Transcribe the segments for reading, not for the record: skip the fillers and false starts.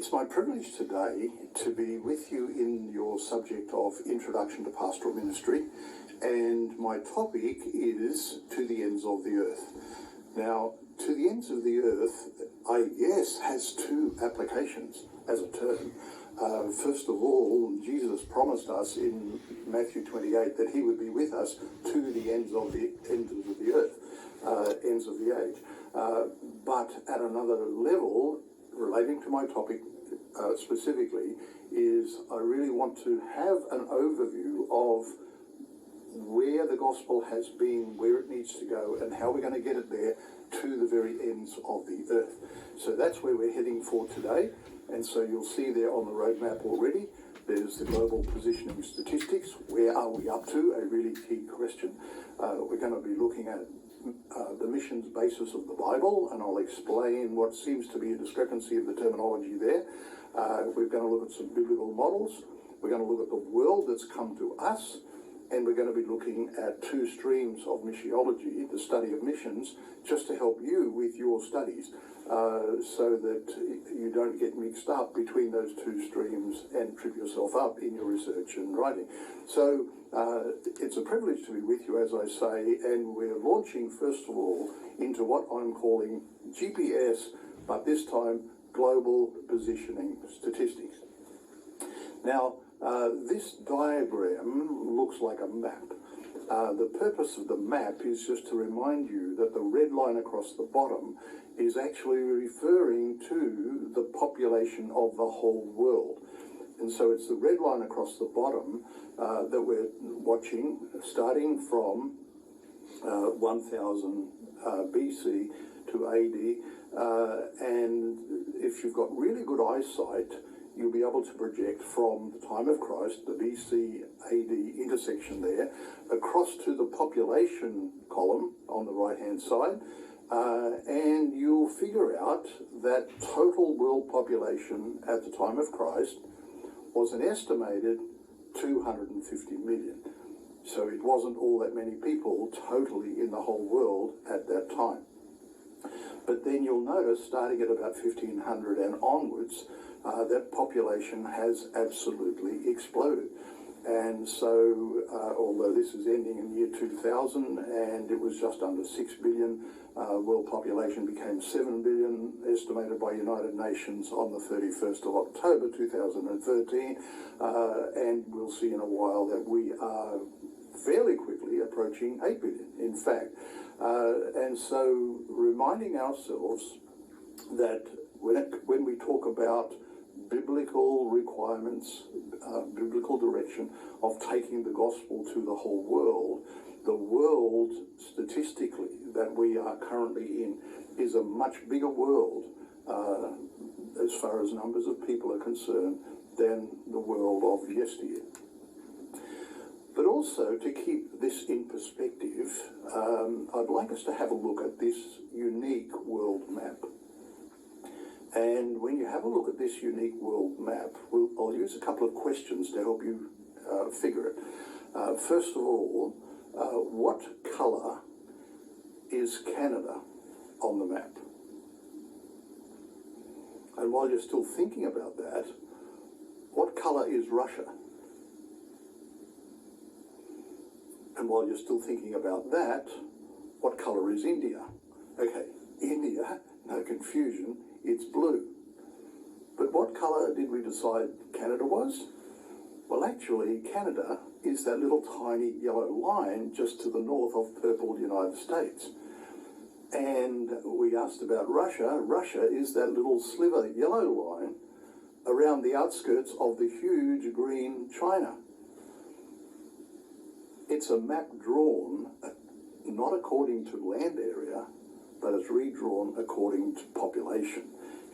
It's my privilege today to be with you in your subject of Introduction to Pastoral Ministry, and my topic is To the Ends of the Earth. Now, To the Ends of the Earth, I guess, has two applications as a term. First of all, Jesus promised us in Matthew 28 that he would be with us to the ends of the earth, ends of the age. But at another level, relating to my topic specifically, is I really want to have an overview of where the gospel has been, where it needs to go, and how we're going to get it there to the very ends of the earth. So that's where we're heading for today. And so you'll see there on the roadmap already, there's the global positioning statistics. Where are we up to? A really key question. We're going to be looking at the missions basis of the Bible, and I'll explain what seems to be a discrepancy of the terminology there. We're going to look at some biblical models. We're going to look at the world that's come to us, and we're going to be looking at two streams of missiology, the study of missions, just to help you with your studies, so that you don't get mixed up between those two streams and trip yourself up in your research and writing. So it's a privilege to be with you, as I say, and we're launching, first of all, into what I'm calling GPS, but this time global positioning statistics. Now, this diagram looks like a map. The purpose of the map is just to remind you that the red line across the bottom is actually referring to the population of the whole world. And so it's the red line across the bottom that we're watching, starting from 1000 BC to AD. And if you've got really good eyesight, you'll be able to project from the time of Christ, the BC AD intersection there, across to the population column on the right-hand side, and you'll figure out that total world population at the time of Christ was an estimated 250 million. So it wasn't all that many people totally in the whole world at that time. But then you'll notice, starting at about 1500 and onwards, that population has absolutely exploded. And so, although this is ending in year 2000, and it was just under 6 billion, world population became 7 billion, estimated by United Nations on the 31st of October 2013. And we'll see in a while that we are fairly quickly approaching 8 billion, in fact. And so reminding ourselves that when we talk about biblical requirements, biblical direction of taking the gospel to the world statistically that we are currently in is a much bigger world as far as numbers of people are concerned than the world of yesteryear. But also, to keep this in perspective, I'd like us to have a look at this unique world map. And when you have a look at this unique world map, I'll use a couple of questions to help you figure it. First of all, what colour is Canada on the map? And while you're still thinking about that, what colour is Russia? And while you're still thinking about that, what colour is India? Okay, India, no confusion, it's blue. But what colour did we decide Canada was? Well, actually, Canada is that little tiny yellow line just to the north of purple United States. And we asked about Russia. Russia is that little sliver yellow line around the outskirts of the huge green China. It's a map drawn not according to land area, but it's redrawn according to population,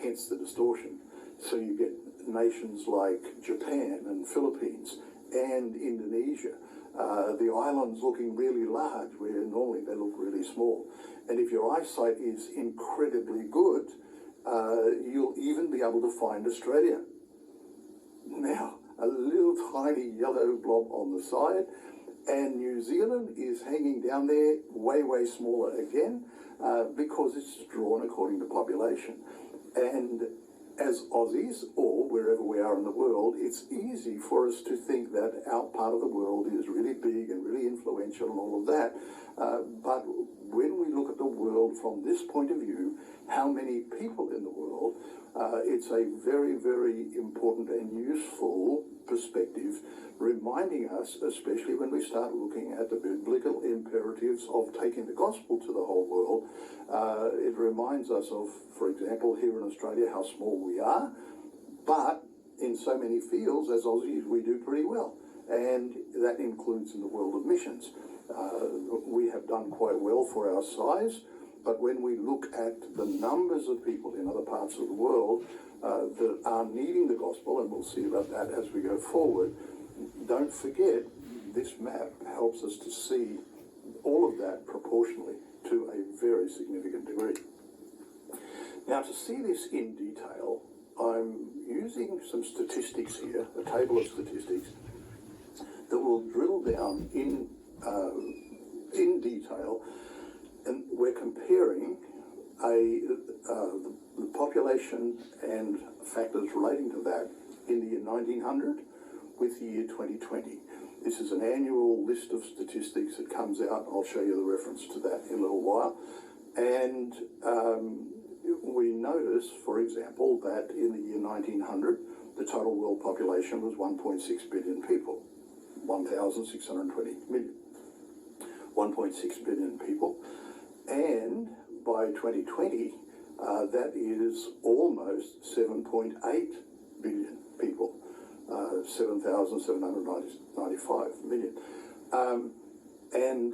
hence the distortion. So you get nations like Japan and Philippines and Indonesia, the islands looking really large where normally they look really small. And if your eyesight is incredibly good, you'll even be able to find Australia. Now, a little tiny yellow blob on the side, and New Zealand is hanging down there, way, way smaller again, because it's drawn according to population. And as Aussies, or wherever we are in the world, it's easy for us to think that our part of the world is really big and really influential and all of that. But when we look at the world from this point of view, how many people in the world, it's a very, very important and useful perspective, reminding us, especially when we start looking at the biblical imperatives of taking the gospel to the whole world, it reminds us of, for example, here in Australia, how small we are, but in so many fields, as Aussies, we do pretty well. And that includes in the world of missions. We have done quite well for our size, but when we look at the numbers of people in other parts of the world that are needing the gospel, and we'll see about that as we go forward, don't forget this map helps us to see all of that proportionally to a very significant degree. Now, to see this in detail, I'm using some statistics here, a table of statistics, that will drill down in detail, and we're comparing the population and factors relating to that in the year 1900 with the year 2020. This is an annual list of statistics that comes out. I'll show you the reference to that in a little while. And we notice, for example, that in the year 1900, the total world population was 1.6 billion people, 1,620 million. 1.6 billion people. And by 2020, that is almost 7.8 billion people, 7,795 million. And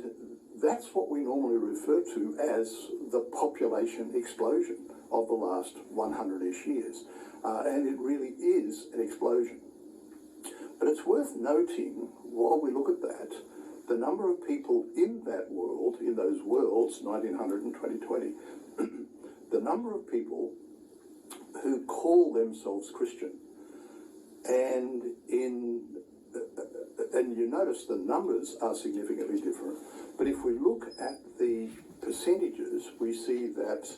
that's what we normally refer to as the population explosion of the last 100-ish years. And it really is an explosion. But it's worth noting, while we look at that, the number of people in that world, in those worlds, 1900 and 2020, the number of people who call themselves Christian. And you notice the numbers are significantly different. But if we look at the percentages, we see that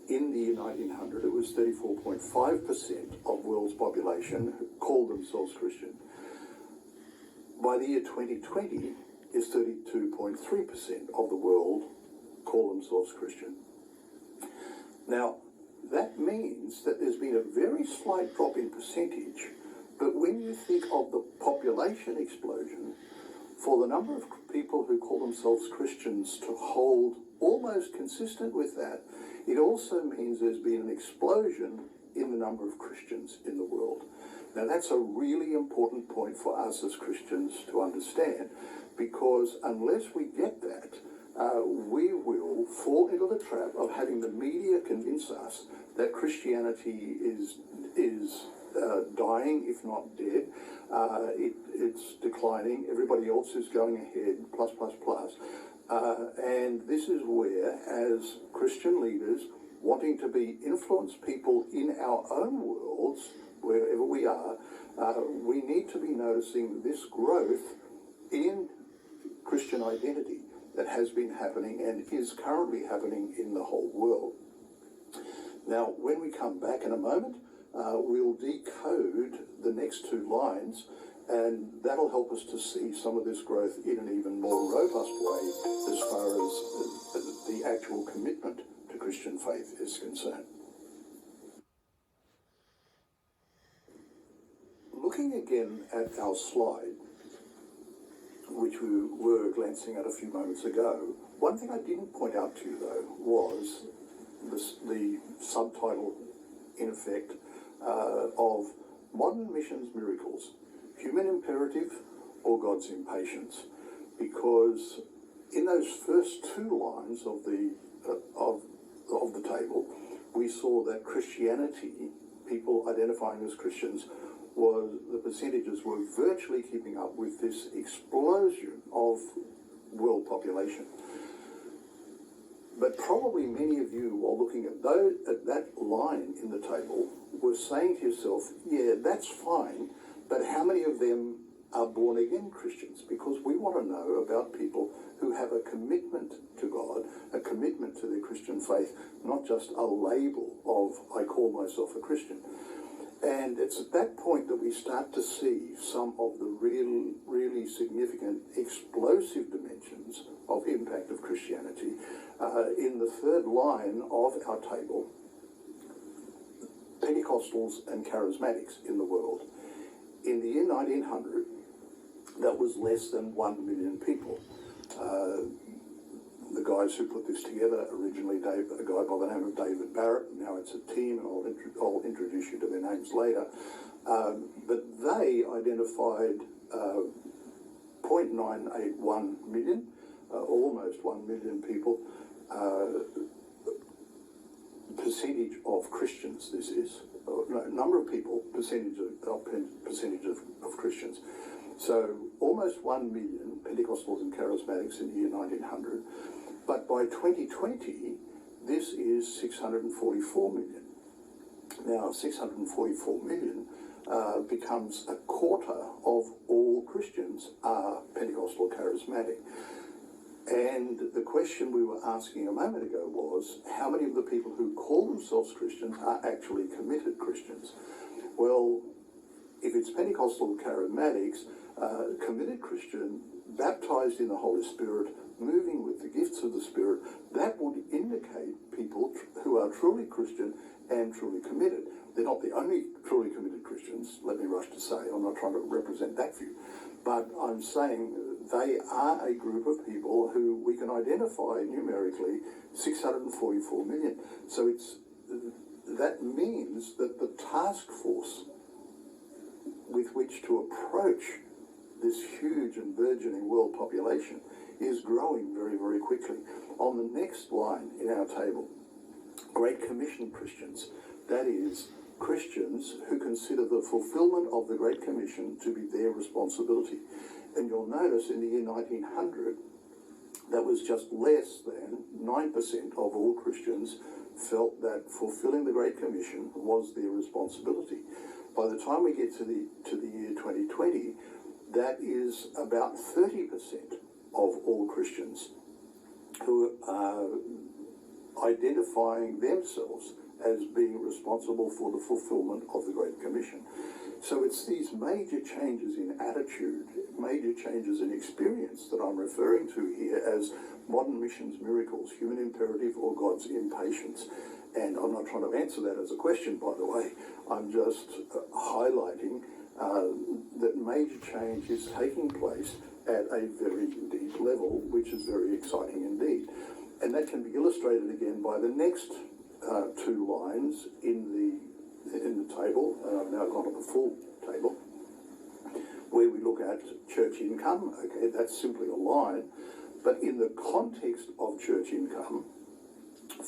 in the year 1900, it was 34.5% of world's population who called themselves Christian. By the year 2020, is 32.3% of the world call themselves Christian. Now, that means that there's been a very slight drop in percentage, but when you think of the population explosion, for the number of people who call themselves Christians to hold almost consistent with that, it also means there's been an explosion in the number of Christians in the world. Now, that's a really important point for us as Christians to understand, because unless we get that, we will fall into the trap of having the media convince us that Christianity is dying, if not dead. It's declining. Everybody else is going ahead, plus, plus, plus. And this is where, as Christian leaders, wanting to be influenced people in our own worlds, wherever we are, we need to be noticing this growth in Christian identity that has been happening and is currently happening in the whole world. Now, when we come back in a moment, we'll decode the next two lines, and that'll help us to see some of this growth in an even more robust way as far as the actual commitment to Christian faith is concerned. Looking again at our slide, which we were glancing at a few moments ago, one thing I didn't point out to you, though, was the subtitle, in effect, of Modern Missions Miracles, Human Imperative or God's Impatience. Because in those first two lines of the table, we saw that Christianity, people identifying as Christians, the percentages were virtually keeping up with this explosion of world population. But probably many of you, while looking at that line in the table, were saying to yourself, yeah, that's fine, but how many of them are born-again Christians, because we want to know about people who have a commitment to God, a commitment to their Christian faith, not just a label of, I call myself a Christian. And it's at that point that we start to see some of the really significant, explosive dimensions of impact of Christianity. In the third line of our table, Pentecostals and Charismatics in the world. In the year 1900, that was less than 1 million people. The guys who put this together, originally a guy by the name of David Barrett, now it's a team, and I'll introduce you to their names later. But they identified 0.981 million, almost 1 million people, percentage of Christians this is, no, number of people, percentage of Christians. So almost 1 million Pentecostals and Charismatics in the year 1900, but by 2020 this is 644 million. Now 644 million becomes a quarter of all Christians are Pentecostal Charismatic. And the question we were asking a moment ago was, how many of the people who call themselves Christians are actually committed Christians? Well, if it's Pentecostal Charismatics, committed Christian, baptized in the Holy Spirit, moving with the gifts of the Spirit, that would indicate people who are truly Christian and truly committed. They're not the only truly committed Christians, let me rush to say. I'm not trying to represent that view. But I'm saying they are a group of people who we can identify numerically, 644 million. So that means that the task force with which to approach this huge and burgeoning world population is growing very quickly. On the next line in our table, Great Commission Christians, that is, Christians who consider the fulfillment of the Great Commission to be their responsibility. And you'll notice in the year 1900, that was just less than 9% of all Christians felt that fulfilling the Great Commission was their responsibility. By the time we get to the year 2020, that is about 30% of all Christians who are identifying themselves as being responsible for the fulfillment of the Great Commission. So it's these major changes in attitude, major changes in experience that I'm referring to here as modern missions miracles, human imperative, or God's impatience. And I'm not trying to answer that as a question, by the way. I'm just highlighting that major change is taking place at a very deep level, which is very exciting indeed. And that can be illustrated again by the next two lines in the table. I've now gone to the full table, where we look at church income. Okay, that's simply a line. But in the context of church income,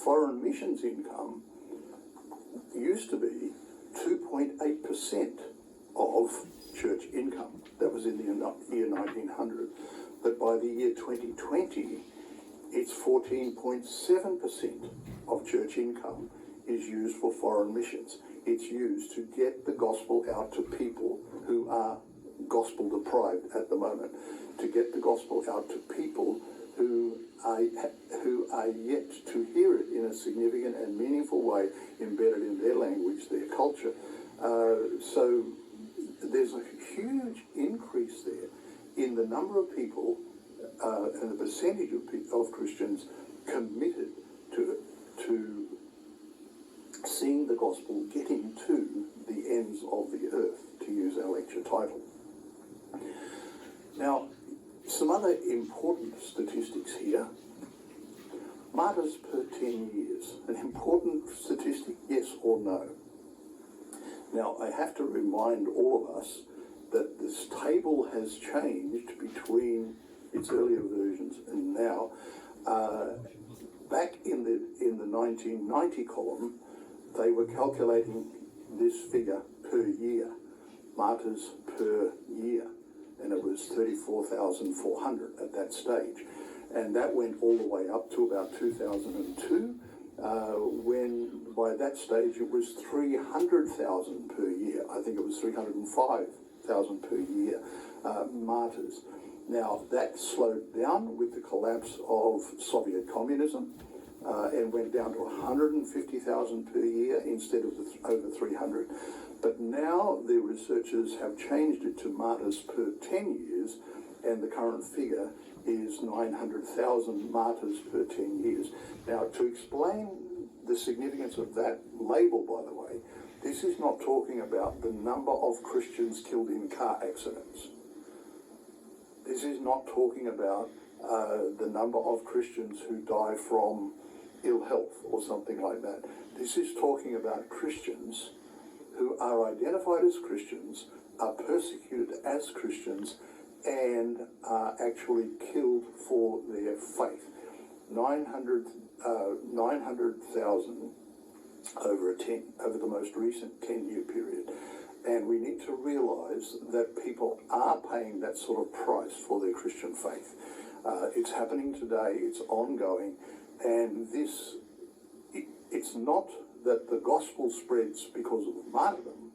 foreign missions income used to be 2.8% of church income. That was in the year 1900. But by the year 2020, it's 14.7% of church income is used for foreign missions. It's used to get the gospel out to people who are gospel deprived at the moment, to get the gospel out to people who are yet to hear it in a significant and meaningful way, embedded in their language, their culture. So there's a huge increase there in the number of people and the percentage of Christians committed to seeing the gospel getting to the ends of the earth, to use our lecture title. Now, some other important statistics here. Martyrs per 10 years. An important statistic, yes or no? Now, I have to remind all of us that this table has changed between its earlier versions and now. Back in the 1990 column, they were calculating this figure per year, martyrs per year, and it was 34,400 at that stage. And that went all the way up to about 2002, when by that stage it was 300,000 per year. I think it was 305,000 900,000 per year martyrs. Now, that slowed down with the collapse of Soviet communism and went down to 150,000 per year instead of over 300. But now the researchers have changed it to martyrs per 10 years, and the current figure is 900,000 martyrs per 10 years. Now, to explain the significance of that label, by the way, this is not talking about the number of Christians killed in car accidents. This is not talking about the number of Christians who die from ill health or something like that. This is talking about Christians who are identified as Christians, are persecuted as Christians, and are actually killed for their faith. 900,000 over the most recent 10-year period. And we need to realise that people are paying that sort of price for their Christian faith. It's happening today, it's ongoing, and it's not that the gospel spreads because of martyrdom,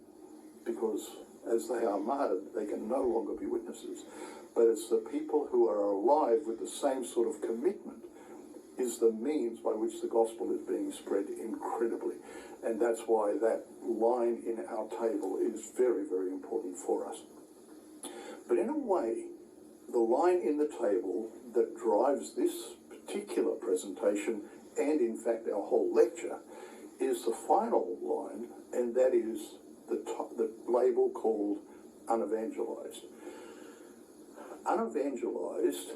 because as they are martyred, they can no longer be witnesses. But it's the people who are alive with the same sort of commitment is the means by which the gospel is being spread incredibly. And that's why that line in our table is very, very important for us. But in a way, the line in the table that drives this particular presentation, and in fact our whole lecture, is the final line, and that is the label called unevangelized. Unevangelized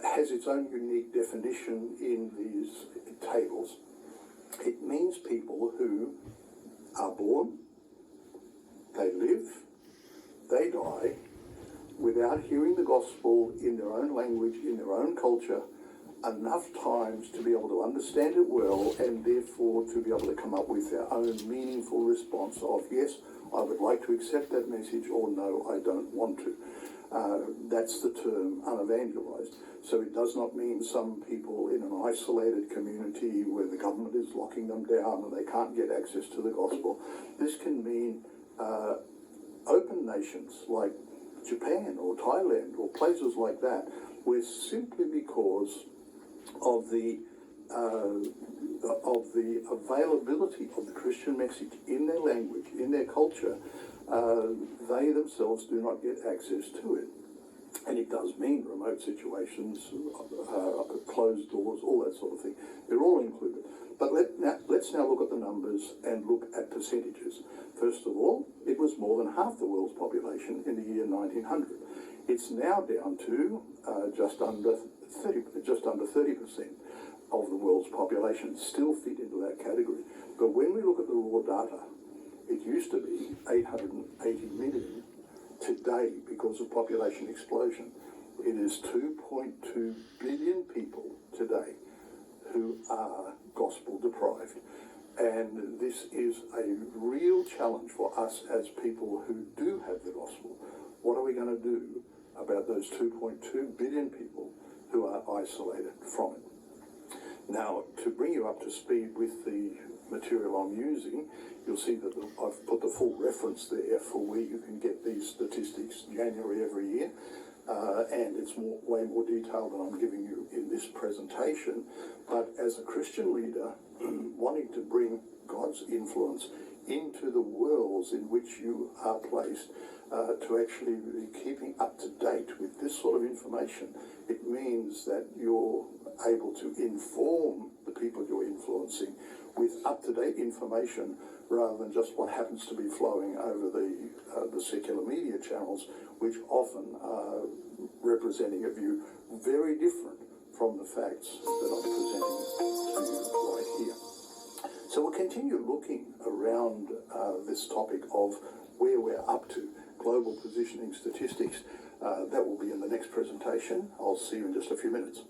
has its own unique definition in these tables. It means people who are born, they live, they die, without hearing the gospel in their own language, in their own culture, enough times to be able to understand it well, and therefore to be able to come up with their own meaningful response of, yes, I would like to accept that message, or no, I don't want to. That's the term unevangelized. So it does not mean some people in an isolated community where the government is locking them down and they can't get access to the gospel. This can mean open nations like Japan or Thailand or places like that, where simply because of the availability of the Christian message in their language, in their culture, they themselves do not get access to it. And it does mean remote situations, closed doors, all that sort of thing. They're all included. But let's now look at the numbers and look at percentages. First of all, it was more than half the world's population in the year 1900. It's now down to just under 30% of the world's population still fit into that category. But when we look at the raw data, it used to be 880 million. Today, because of population explosion, it is 2.2 billion people today who are gospel deprived. And this is a real challenge for us as people who do have the gospel. What are we going to do about those 2.2 billion people who are isolated from it? Now, to bring you up to speed with the material I'm using, you'll see that I've put the full reference there for where you can get these statistics January every year, and it's way more detailed than I'm giving you in this presentation. But as a Christian leader, wanting to bring God's influence into the worlds in which you are placed, to actually be keeping up to date with this sort of information, it means that you're able to inform the people you're influencing with up-to-date information rather than just what happens to be flowing over the secular media channels, which often are representing a view very different from the facts that I'm presenting to you right here. So we'll continue looking around this topic of where we're up to, global positioning statistics. That will be in the next presentation. I'll see you in just a few minutes.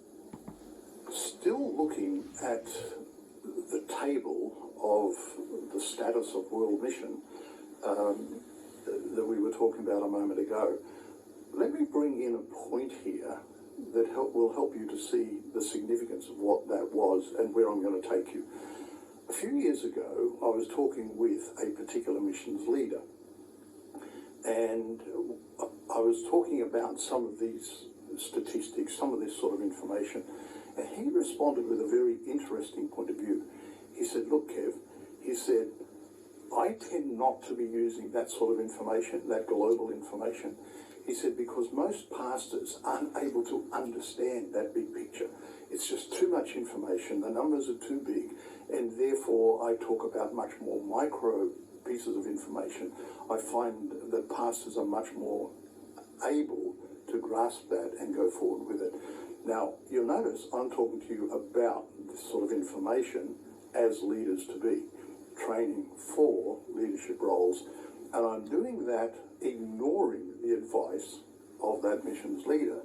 Still looking at the table of the status of world mission that we were talking about a moment ago, let me bring in a point here that will help you to see the significance of what that was and where I'm going to take you. A few years ago, I was talking with a particular missions leader, And I was talking about some of these statistics, some of this sort of information, and he responded with a very interesting point of view. He said, look, Kev, he said, I tend not to be using that sort of information, that global information. He said, because most pastors aren't able to understand that big picture. It's just too much information, the numbers are too big, and therefore I talk about much more micro pieces of information. I find that pastors are much more able to grasp that and go forward with it. Now, you'll notice I'm talking to you about this sort of information as leaders to be, training for leadership roles, and I'm doing that ignoring the advice of that missions leader,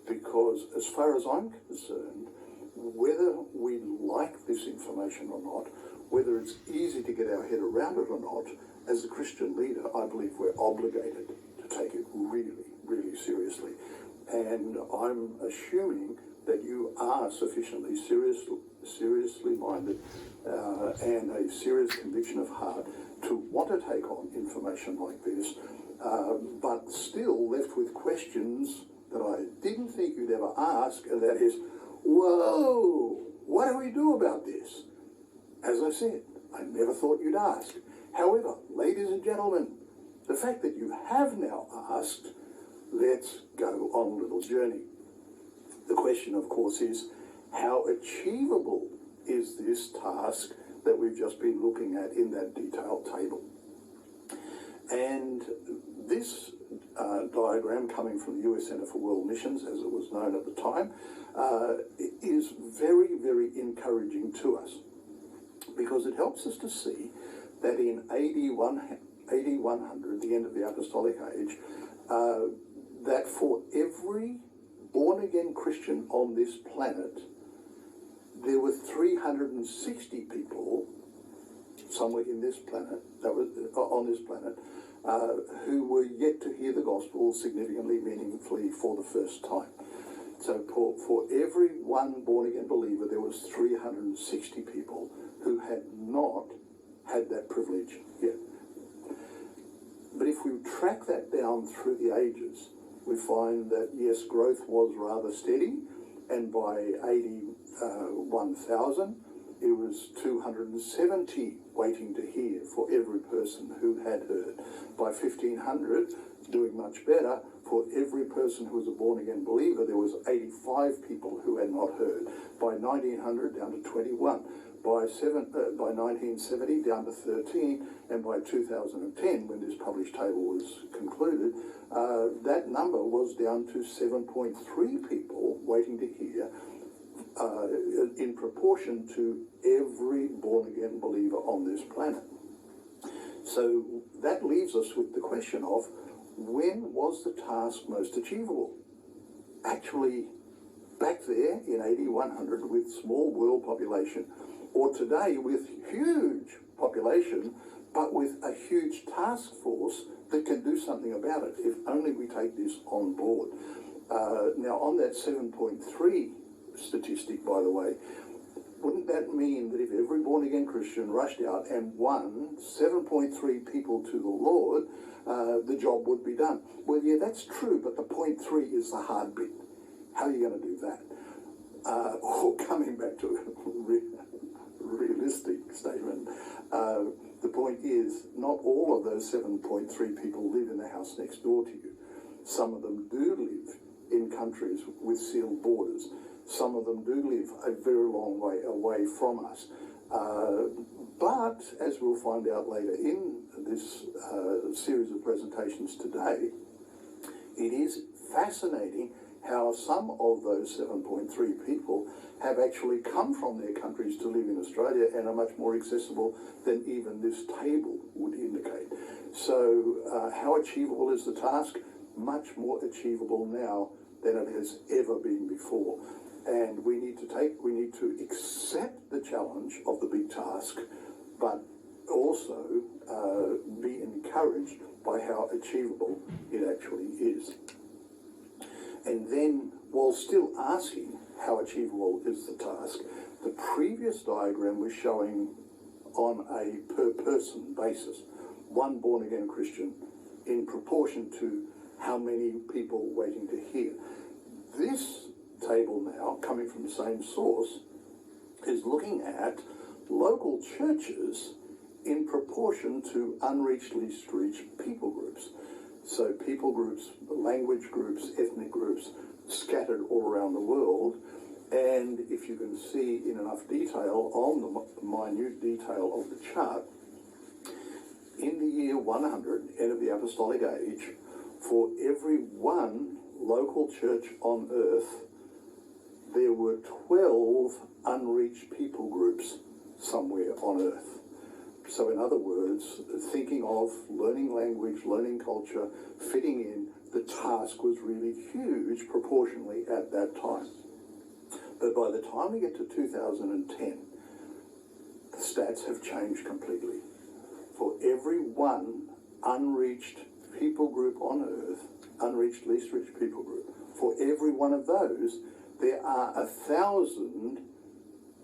because as far as I'm concerned, whether we like this information or not, whether it's easy to get our head around it or not, as a Christian leader, I believe we're obligated to take it really, really seriously. And I'm assuming that you are sufficiently seriously minded and a serious conviction of heart to want to take on information like this, but still left with questions that I didn't think you'd ever ask, and that is, whoa, what do we do about this? As I said, I never thought you'd ask. However, ladies and gentlemen, the fact that you have now asked, let's go on a little journey. The question, of course, is how achievable is this task that we've just been looking at in that detailed table? And this diagram, coming from the US Center for World Missions, as it was known at the time, is very, very encouraging to us, because it helps us to see that in AD 100, the end of the Apostolic Age, that for every born-again Christian on this planet, there were 360 people somewhere in this planet, that was on this planet, who were yet to hear the gospel significantly, meaningfully for the first time. So for every one born-again believer, there was 360 people who had not had that privilege yet. But if we track that down through the ages, we find that, yes, growth was rather steady, and by 1000, it was 270 waiting to hear for every person who had heard. By 1500, doing much better, for every person who was a born-again believer, there was 85 people who had not heard. By 1900, down to 21. By 1970, down to 13, and by 2010, when this published table was concluded, that number was down to 7.3 people waiting to hear, in proportion to every born-again believer on this planet. So that leaves us with the question of, when was the task most achievable? Actually, back there in AD 100 with small world population, or today with huge population, but with a huge task force that can do something about it, if only we take this on board. Now, on that 7.3 statistic, by the way, wouldn't that mean that if every born-again Christian rushed out and won 7.3 people to the Lord, the job would be done? Well, yeah, that's true, but the 0.3 is the hard bit. How are you going to do that? Or coming back to a realistic statement, the point is, not all of those 7.3 people live in the house next door to you. Some of them do live in countries with sealed borders. Some of them do live a very long way away from us. But, as we'll find out later in this series of presentations today, it is fascinating how some of those 7.3 people have actually come from their countries to live in Australia and are much more accessible than even this table would indicate. So how achievable is the task? Much more achievable now than it has ever been before. And we need to accept the challenge of the big task, but also be encouraged by how achievable it actually is. And then, while still asking how achievable is the task, the previous diagram was showing on a per person basis, one born-again Christian in proportion proportion to how many people waiting to hear. This table now, coming from the same source, is looking at local churches in proportion to unreached, least reached people groups. So people groups, language groups, ethnic groups, scattered all around the world. And if you can see in enough detail on the minute detail of the chart, in the year 100, end of the Apostolic Age, for every one local church on earth, there were 12 unreached people groups somewhere on earth. So in other words, thinking of learning language, learning culture, fitting in, the task was really huge proportionally at that time. But by the time we get to 2010, the stats have changed completely. For every one unreached people group on earth, unreached, least reached people group, for every one of those, there are 1,000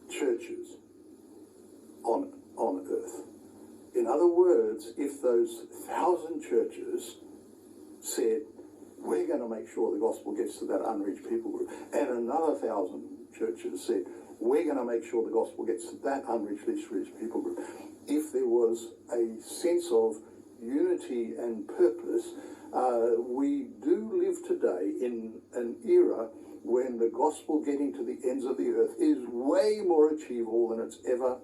churches on earth. In other words, if those 1,000 churches said, we're going to make sure the gospel gets to that unreached people group, and another 1,000 churches said, we're going to make sure the gospel gets to that unreached, least reached people group. If there was a sense of unity and purpose, we do live today in an era when the gospel getting to the ends of the earth is way more achievable than it's ever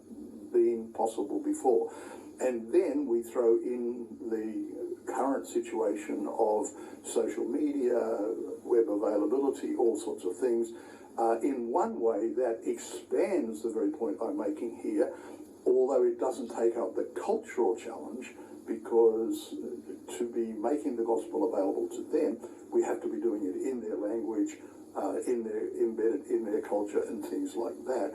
been possible before. And then we throw in the current situation of social media, web availability, all sorts of things, in one way that expands the very point I'm making here, although it doesn't take up the cultural challenge, because to be making the gospel available to them, we have to be doing it in their language, embedded in their culture and things like that.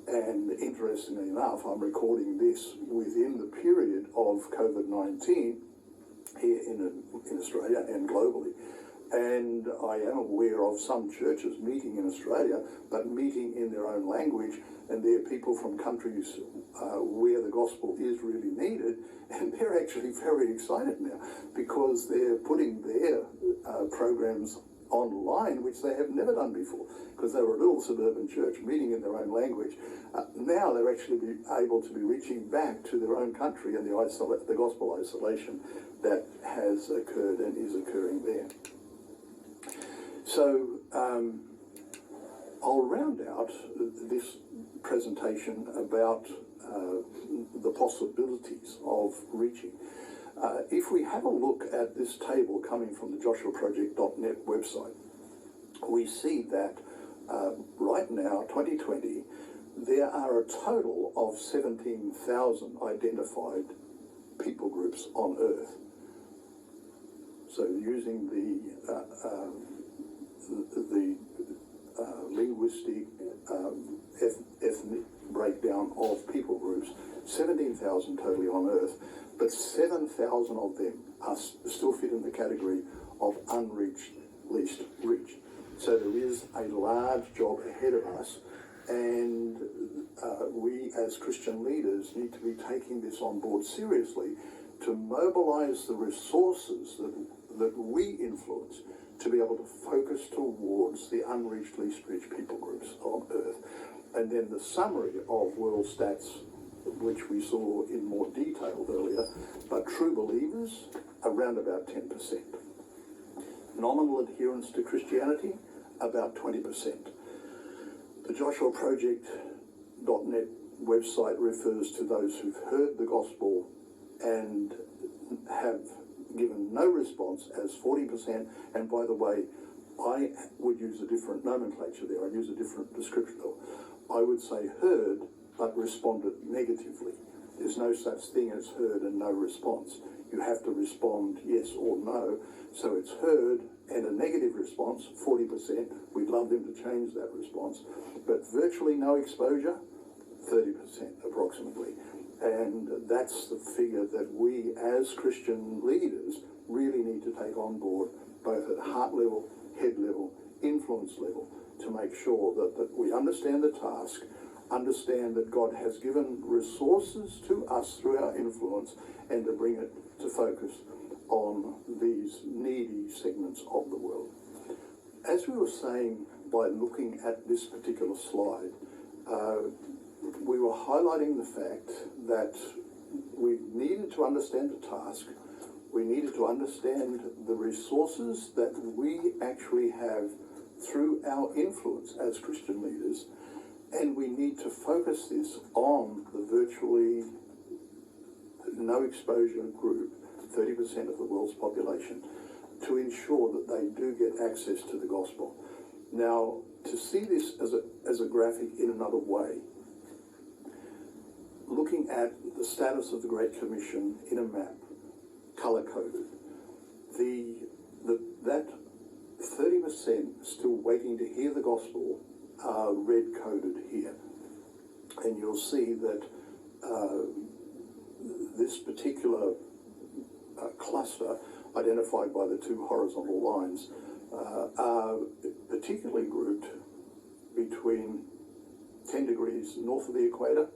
And interestingly enough, I'm recording this within the period of COVID-19 here in Australia and globally. And I am aware of some churches meeting in Australia, but meeting in their own language, and they're people from countries where the gospel is really needed, and they're actually very excited now because they're putting their programs online, which they have never done before, because they were a little suburban church meeting in their own language. Now they're actually able to be reaching back to their own country and the gospel isolation that has occurred and is occurring there. So I'll round out this presentation about the possibilities of reaching. If we have a look at this table coming from the joshuaproject.net website, we see that right now, 2020, there are a total of 17,000 identified people groups on Earth. So using the linguistic ethnic breakdown of people groups, 17,000 totally on Earth, but 7,000 of them are still fit in the category of unreached, least reached. So there is a large job ahead of us, and we as Christian leaders need to be taking this on board seriously to mobilize the resources that we influence to be able to focus towards the unreached, least reached people groups on Earth. And then the summary of world stats, which we saw in more detail earlier, but true believers, around about 10%. Nominal adherence to Christianity, about 20%. The joshuaproject.net website refers to those who've heard the gospel and have given no response as 40%. And by the way, I would use a different nomenclature there. I'd use a different description. I would say heard, but responded negatively. There's no such thing as heard and no response. You have to respond yes or no. So it's heard and a negative response, 40%. We'd love them to change that response. But virtually no exposure, 30% approximately. And that's the figure that we as Christian leaders really need to take on board, both at heart level, head level, influence level, to make sure that we understand the task, understand that God has given resources to us through our influence, and to bring it to focus on these as we were saying, by looking at this particular slide, we were highlighting the fact that we needed to understand the task, we needed to understand the resources that we actually have through our influence as Christian leaders, and we need to focus this on the virtually no exposure group, 30% of the world's population, to ensure that they do get access to the gospel. Now, to see this as a graphic in another way, looking at the status of the Great Commission in a map, colour-coded, that 30% still waiting to hear the gospel are red-coded here. And you'll see that this particular cluster, identified by the two horizontal lines, are particularly grouped between 10 degrees north of the equator,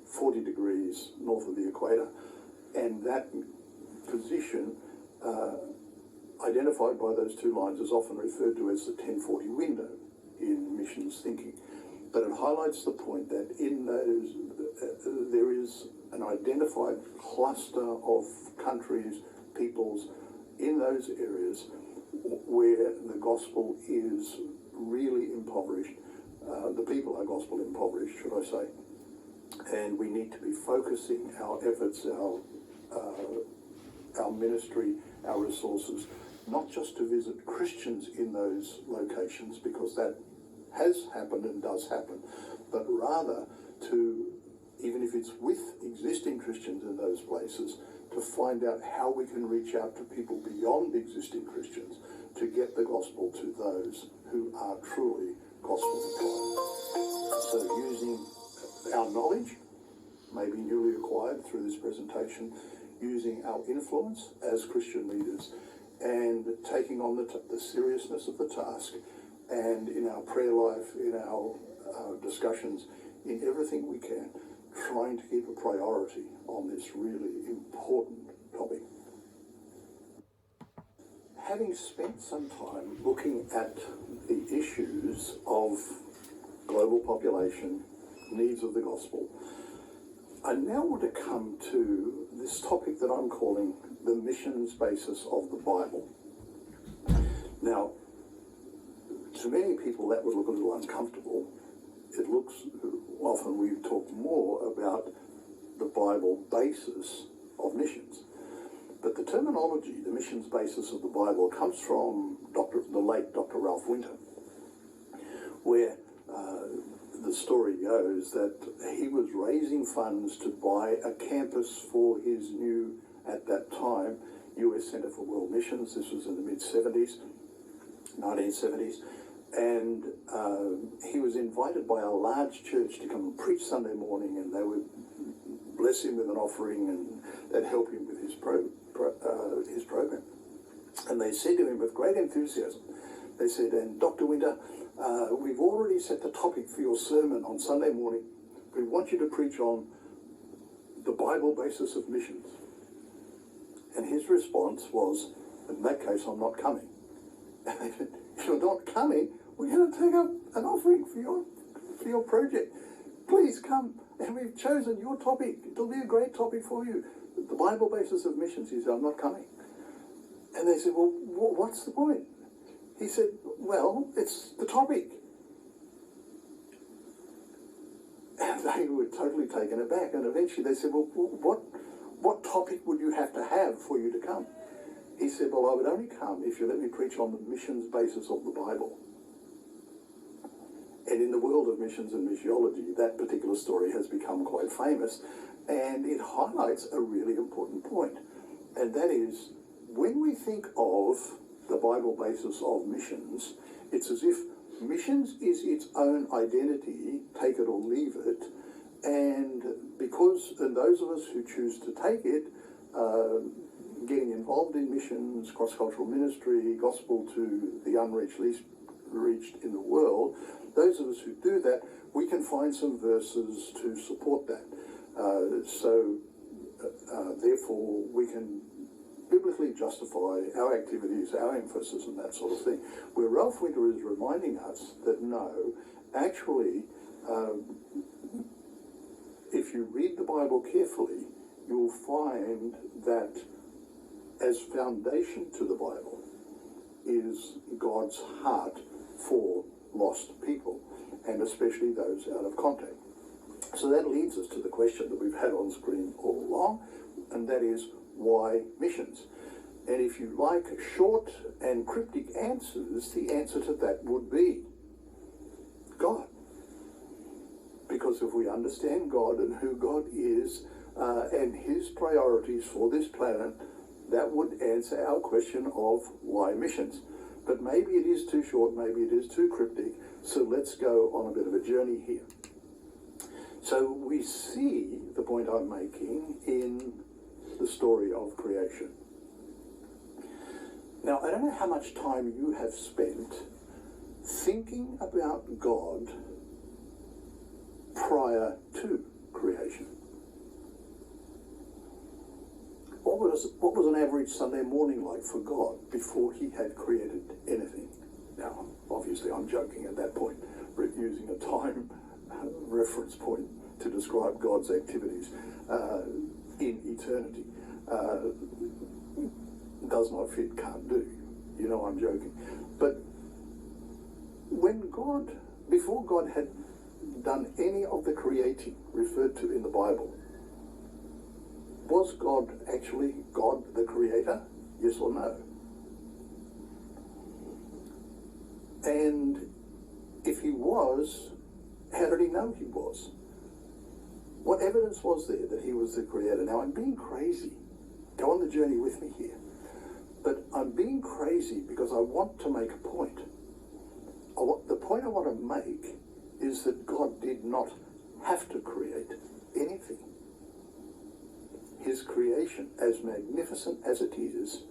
40 degrees north of the equator, and that position identified by those two lines is often referred to as the 1040 window in missions thinking. But it highlights the point that in those there is an identified cluster of countries, peoples in those areas where the gospel is really impoverished. The people are gospel impoverished, should I say. And we need to be focusing our efforts, our ministry, our resources, not just to visit Christians in those locations, because that has happened and does happen, but rather to, even if it's with existing Christians in those places, to find out how we can reach out to people beyond existing Christians to get the gospel to those who are truly gospel applied. So using our knowledge, maybe newly acquired through this presentation, using our influence as Christian leaders, and taking on the seriousness of the task, and in our prayer life, in our discussions, in everything we can, trying to keep a priority on this really important topic. Having spent some time looking at the issues of global population, needs of the gospel, I now want to come to this topic that I'm calling the missions basis of the Bible. Now, to many people that would look a little uncomfortable. It looks, often we talk more about the Bible basis of missions. But the terminology, the missions basis of the Bible, comes from the late Dr. Ralph Winter, where the story goes that he was raising funds to buy a campus for his new, at that time, US Center for World Missions. This was in the mid-70s, 1970s. And he was invited by a large church to come and preach Sunday morning, and they would bless him with an offering, and they'd help him with his program. And they said to him with great enthusiasm, they said, "And Dr. Winter, we've already set the topic for your sermon on Sunday morning. We want you to preach on the Bible basis of missions." And his response was, "In that case, I'm not coming." And they said, "If you're not coming, we're going to take up an offering for your project. Please come, and we've chosen your topic. It'll be a great topic for you. The Bible basis of missions." He said, "I'm not coming." And they said, "Well, what's the point?" He said, "Well, it's the topic." And they were totally taken aback. And eventually they said, "Well, what topic would you have to have for you to come?" He said, "Well, I would only come if you let me preach on the missions basis of the Bible." And in the world of missions and missiology, that particular story has become quite famous, and it highlights a really important point. And that is, when we think of the Bible basis of missions, it's as if missions is its own identity, take it or leave it, and those of us who choose to take it, getting involved in missions, cross-cultural ministry, gospel to the unreached, least reached in the world, those of us who do that, we can find some verses to support that. Therefore, we can biblically justify our activities, our emphasis and that sort of thing. Where Ralph Winter is reminding us that no, actually, if you read the Bible carefully, you'll find that as foundation to the Bible is God's heart for lost people, and especially those out of contact. So that leads us to the question that we've had on screen all along, and that is, why missions? And if you like short and cryptic answers, the answer to that would be God. Because if we understand God and who God is and his priorities for this planet, that would answer our question of why missions. But maybe it is too short, maybe it is too cryptic, so let's go on a bit of a journey here. So we see the point I'm making in the story of creation. Now, I don't know how much time you have spent thinking about God prior to creation. What was an average Sunday morning like for God before he had created anything? Now, obviously I'm joking at that point, using a time reference point to describe God's activities in eternity. Does not fit, can't do. You know I'm joking. But before God had done any of the creating referred to in the Bible, was God actually God the Creator? Yes or no? And if he was, how did he know he was? What evidence was there that he was the Creator? Now, I'm being crazy. Go on the journey with me here. But I'm being crazy because I want to make a point. The point I want to make is that God did not have to create anything. His creation, as magnificent as it is,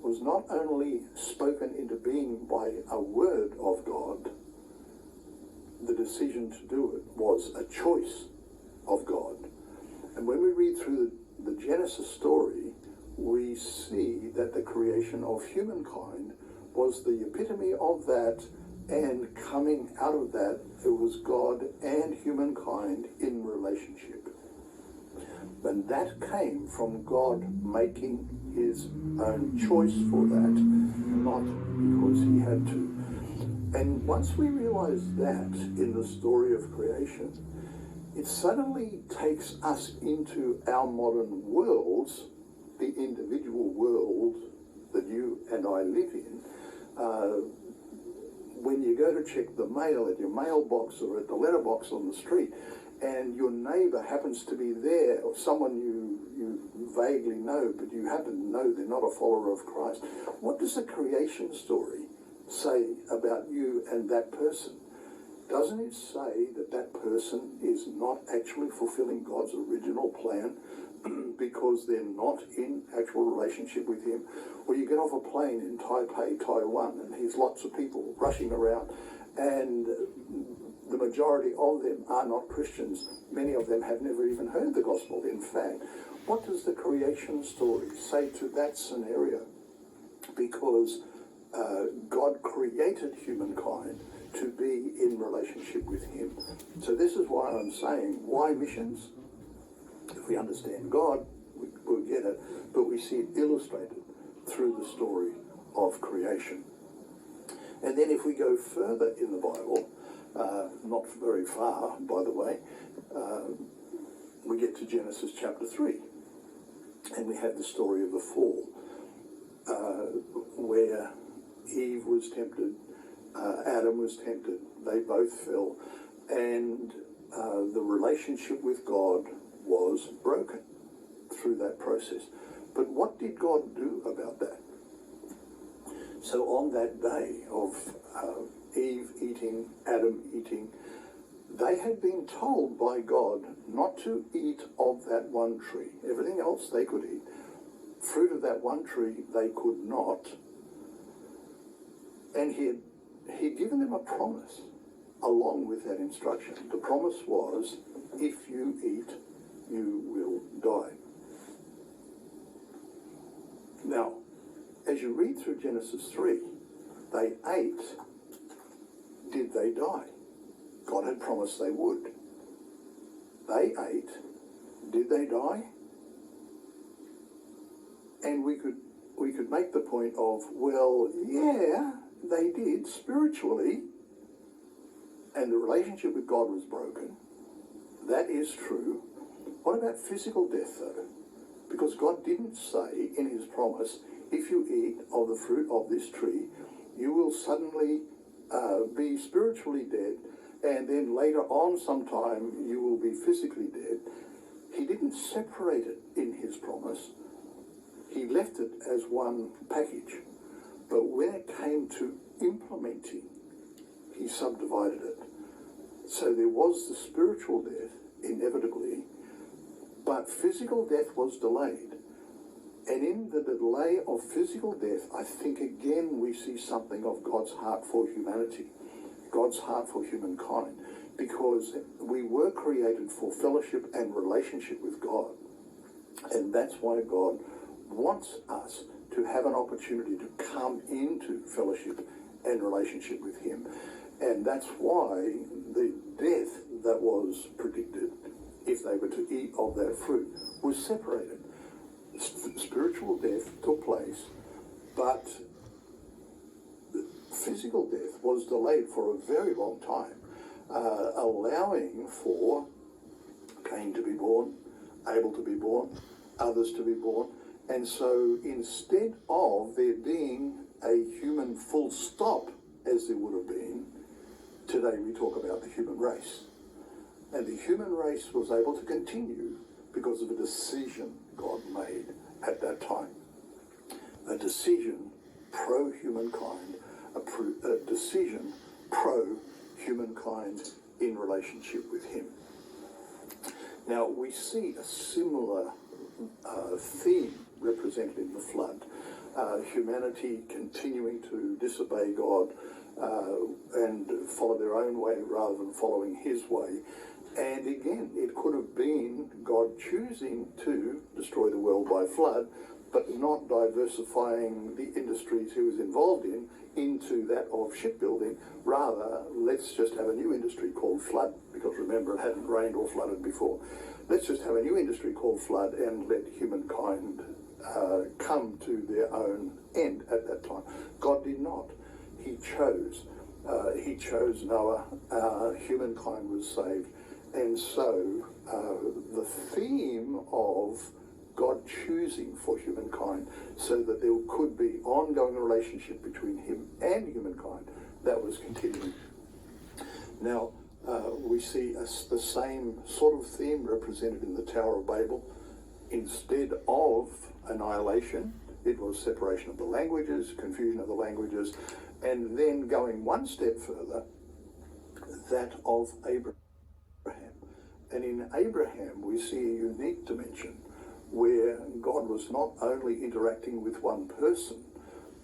was not only spoken into being by a word of God, the decision to do it was a choice of God. And when we read through the Genesis story, we see that the creation of humankind was the epitome of that, and coming out of that, it was God and humankind in relationship. And that came from God making his own choice for that, not because he had to. And once we realize that in the story of creation, it suddenly takes us into our modern worlds, the individual world that you and I live in. When you go to check the mail at your mailbox or at the letterbox on the street, and your neighbour happens to be there, or someone you vaguely know, but you happen to know they're not a follower of Christ, what does the creation story say about you and that person? Doesn't it say that that person is not actually fulfilling God's original plan because they're not in actual relationship with him? Or you get off a plane in Taipei, Taiwan, and there's lots of people rushing around, and the majority of them are not Christians. Many of them have never even heard the gospel. In fact, what does the creation story say to that scenario? Because God created humankind to be in relationship with him. So this is why I'm saying, why missions? If we understand God, we'll get it, but we see it illustrated through the story of creation. And then if we go further in the Bible, not very far, by the way, we get to Genesis chapter 3, and we have the story of the fall, where Eve was tempted, Adam was tempted, they both fell, and the relationship with God was broken through that process. But what did God do about that? So on that day of Eve eating, Adam eating, they had been told by God not to eat of that one tree. Everything else they could eat. Fruit of that one tree they could not. And he'd given them a promise along with that instruction. The promise was, if you eat, you will die. Now, as you read through Genesis 3, they ate. Did they die? God had promised they would. They ate. Did they die? And we could make the point of, well, yeah, they did spiritually, and the relationship with God was broken. That is true. What about physical death, though? Because God didn't say in his promise, if you eat of the fruit of this tree, you will suddenly be spiritually dead, and then later on sometime you will be physically dead. He didn't separate it in his promise. He left it as one package. But when it came to implementing, he subdivided it. So there was the spiritual death, inevitably, but physical death was delayed. And in the delay of physical death, I think again we see something of God's heart for humanity, God's heart for humankind, because we were created for fellowship and relationship with God. And that's why God wants us to have an opportunity to come into fellowship and relationship with him. And that's why the death that was predicted, if they were to eat of that fruit, was separated. Spiritual death took place, but physical death was delayed for a very long time, allowing for Cain to be born, Abel to be born, others to be born. And so instead of there being a human full stop, as there would have been, today we talk about the human race. And the human race was able to continue because of a decision God made at that time. A decision pro-humankind, a decision pro-humankind in relationship with him. Now, we see a similar theme represented in the flood. Humanity continuing to disobey God and follow their own way rather than following his way. And again, it could have been God choosing to destroy the world by flood, but not diversifying the industries he was involved in into that of shipbuilding. Rather, let's just have a new industry called flood, because remember, it hadn't rained or flooded before. Let's just have a new industry called flood and let humankind come to their own end at that time. God did not. He chose. He chose Noah. Humankind was saved. And so the theme of God choosing for humankind so that there could be ongoing relationship between him and humankind, that was continuing. Now, we see the same sort of theme represented in the Tower of Babel. Instead of annihilation, it was separation of the languages, confusion of the languages, and then going one step further, that of Abraham. And in Abraham, we see a unique dimension where God was not only interacting with one person,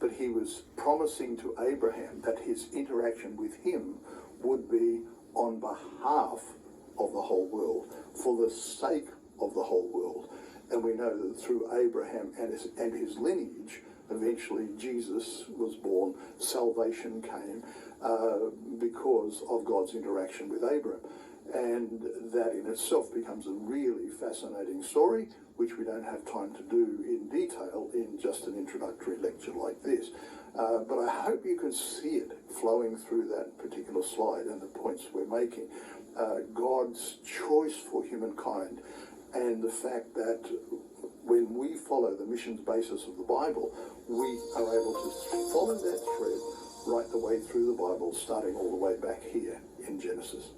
but he was promising to Abraham that his interaction with him would be on behalf of the whole world, for the sake of the whole world. And we know that through Abraham and his lineage, eventually Jesus was born, salvation came because of God's interaction with Abraham. And that in itself becomes a really fascinating story, which we don't have time to do in detail in just an introductory lecture like this. But I hope you can see it flowing through that particular slide and the points we're making. God's choice for humankind, and the fact that when we follow the missions basis of the Bible, we are able to follow that thread right the way through the Bible, starting all the way back here in Genesis.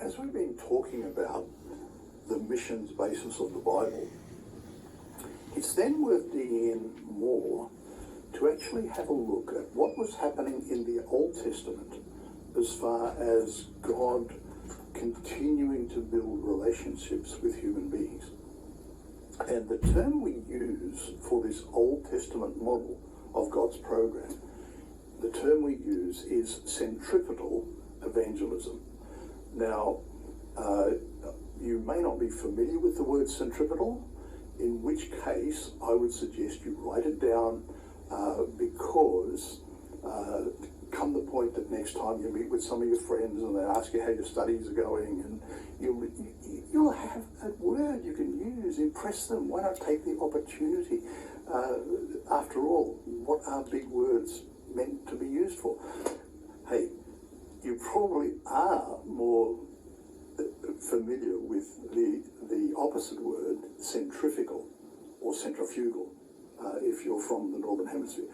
As we've been talking about the missions basis of the Bible, it's then worth digging in more to actually have a look at what was happening in the Old Testament as far as God continuing to build relationships with human beings. And the term we use for this Old Testament model of God's program, the term we use is centripetal evangelism. Now, you may not be familiar with the word centripetal, in which case I would suggest you write it down, because come the point that next time you meet with some of your friends and they ask you how your studies are going, and you'll have a word you can use, impress them. Why not take the opportunity? After all, what are big words meant to be used for? Hey, you probably are more familiar with the opposite word, centrifugal or centrifugal, if you're from the Northern Hemisphere.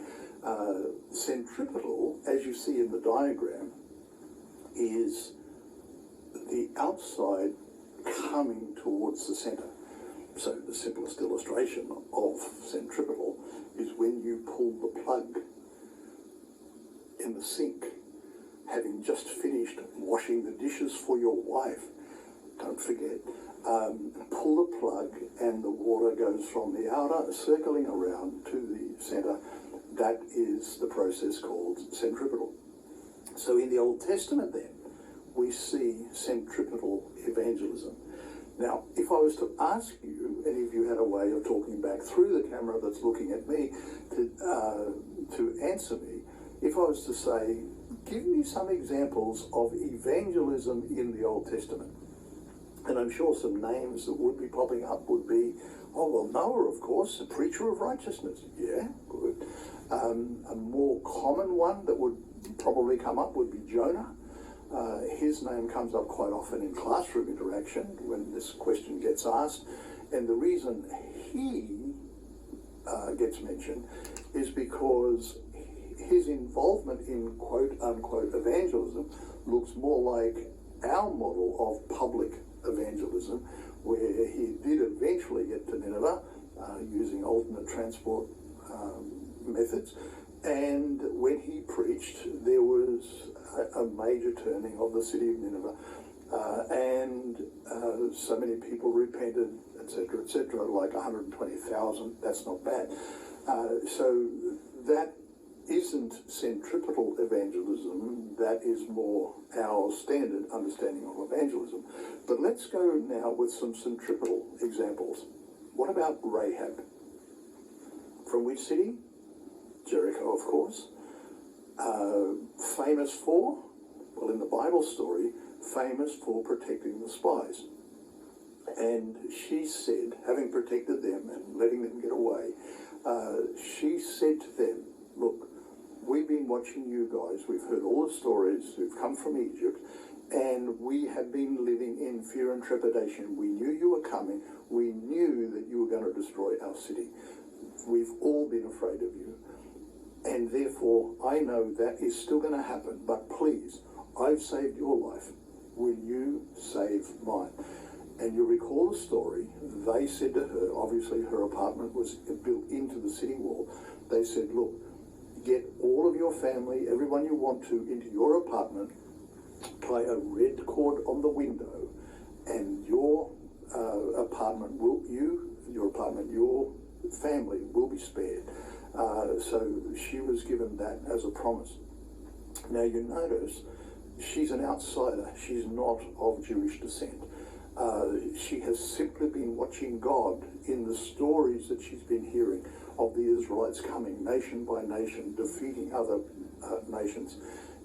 Centripetal, as you see in the diagram, is the outside coming towards the centre. So the simplest illustration of centripetal is when you pull the plug in the sink, having just finished washing the dishes for your wife. Don't forget, pull the plug and the water goes from the outer, circling around to the centre. That is the process called centripetal. So in the Old Testament then, we see centripetal evangelism. Now, if I was to ask you, and if you had a way of talking back through the camera that's looking at me to answer me, if I was to say, give me some examples of evangelism in the Old Testament. And I'm sure some names that would be popping up would be, oh, well, Noah, of course, a preacher of righteousness. Yeah, good. A more common one that would probably come up would be Jonah. His name comes up quite often in classroom interaction when this question gets asked. And the reason he gets mentioned is because his involvement in quote-unquote evangelism looks more like our model of public evangelism, where he did eventually get to Nineveh using alternate transport methods, and when he preached there was a major turning of the city of Nineveh, and so many people repented, etc., like 120,000. That's not bad. So that isn't centripetal evangelism, that is more our standard understanding of evangelism. But let's go now with some centripetal examples. What about Rahab? From which city? Jericho, of course. Famous for? Well, in the Bible story, famous for protecting the spies. And she said, having protected them and letting them get away, she said to them, look, we've been watching you guys, we've heard all the stories, we've come from Egypt, and we have been living in fear and trepidation. We knew you were coming, we knew that you were going to destroy our city. We've all been afraid of you, and therefore I know that is still going to happen, but please, I've saved your life, will you save mine? And you recall the story, they said to her, obviously her apartment was built into the city wall, they said, look, get all of your family, everyone you want to, into your apartment, tie a red cord on the window, and your apartment, your family will be spared. So she was given that as a promise. Now you notice, she's an outsider, she's not of Jewish descent. She has simply been watching God in the stories that she's been hearing of the Israelites coming nation by nation, defeating other nations.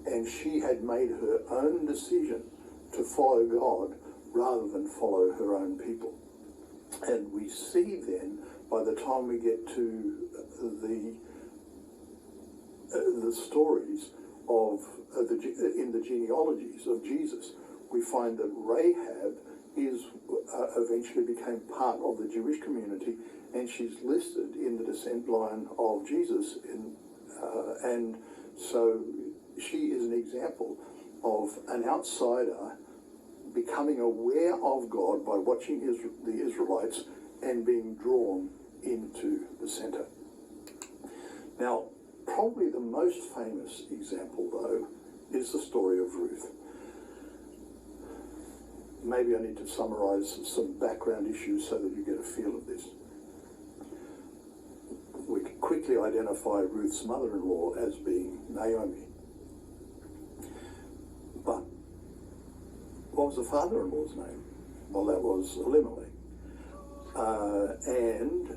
And she had made her own decision to follow God rather than follow her own people. And we see then, by the time we get to the stories of in the genealogies of Jesus, we find that Rahab eventually became part of the Jewish community, and she's listed in the descent line of Jesus. And so she is an example of an outsider becoming aware of God by watching the Israelites and being drawn into the centre. Now, probably the most famous example, though, is the story of Ruth. Maybe I need to summarise some background issues so that you get a feel of this. We can quickly identify Ruth's mother-in-law as being Naomi. But what was the father-in-law's name? Well, that was Elimelech. And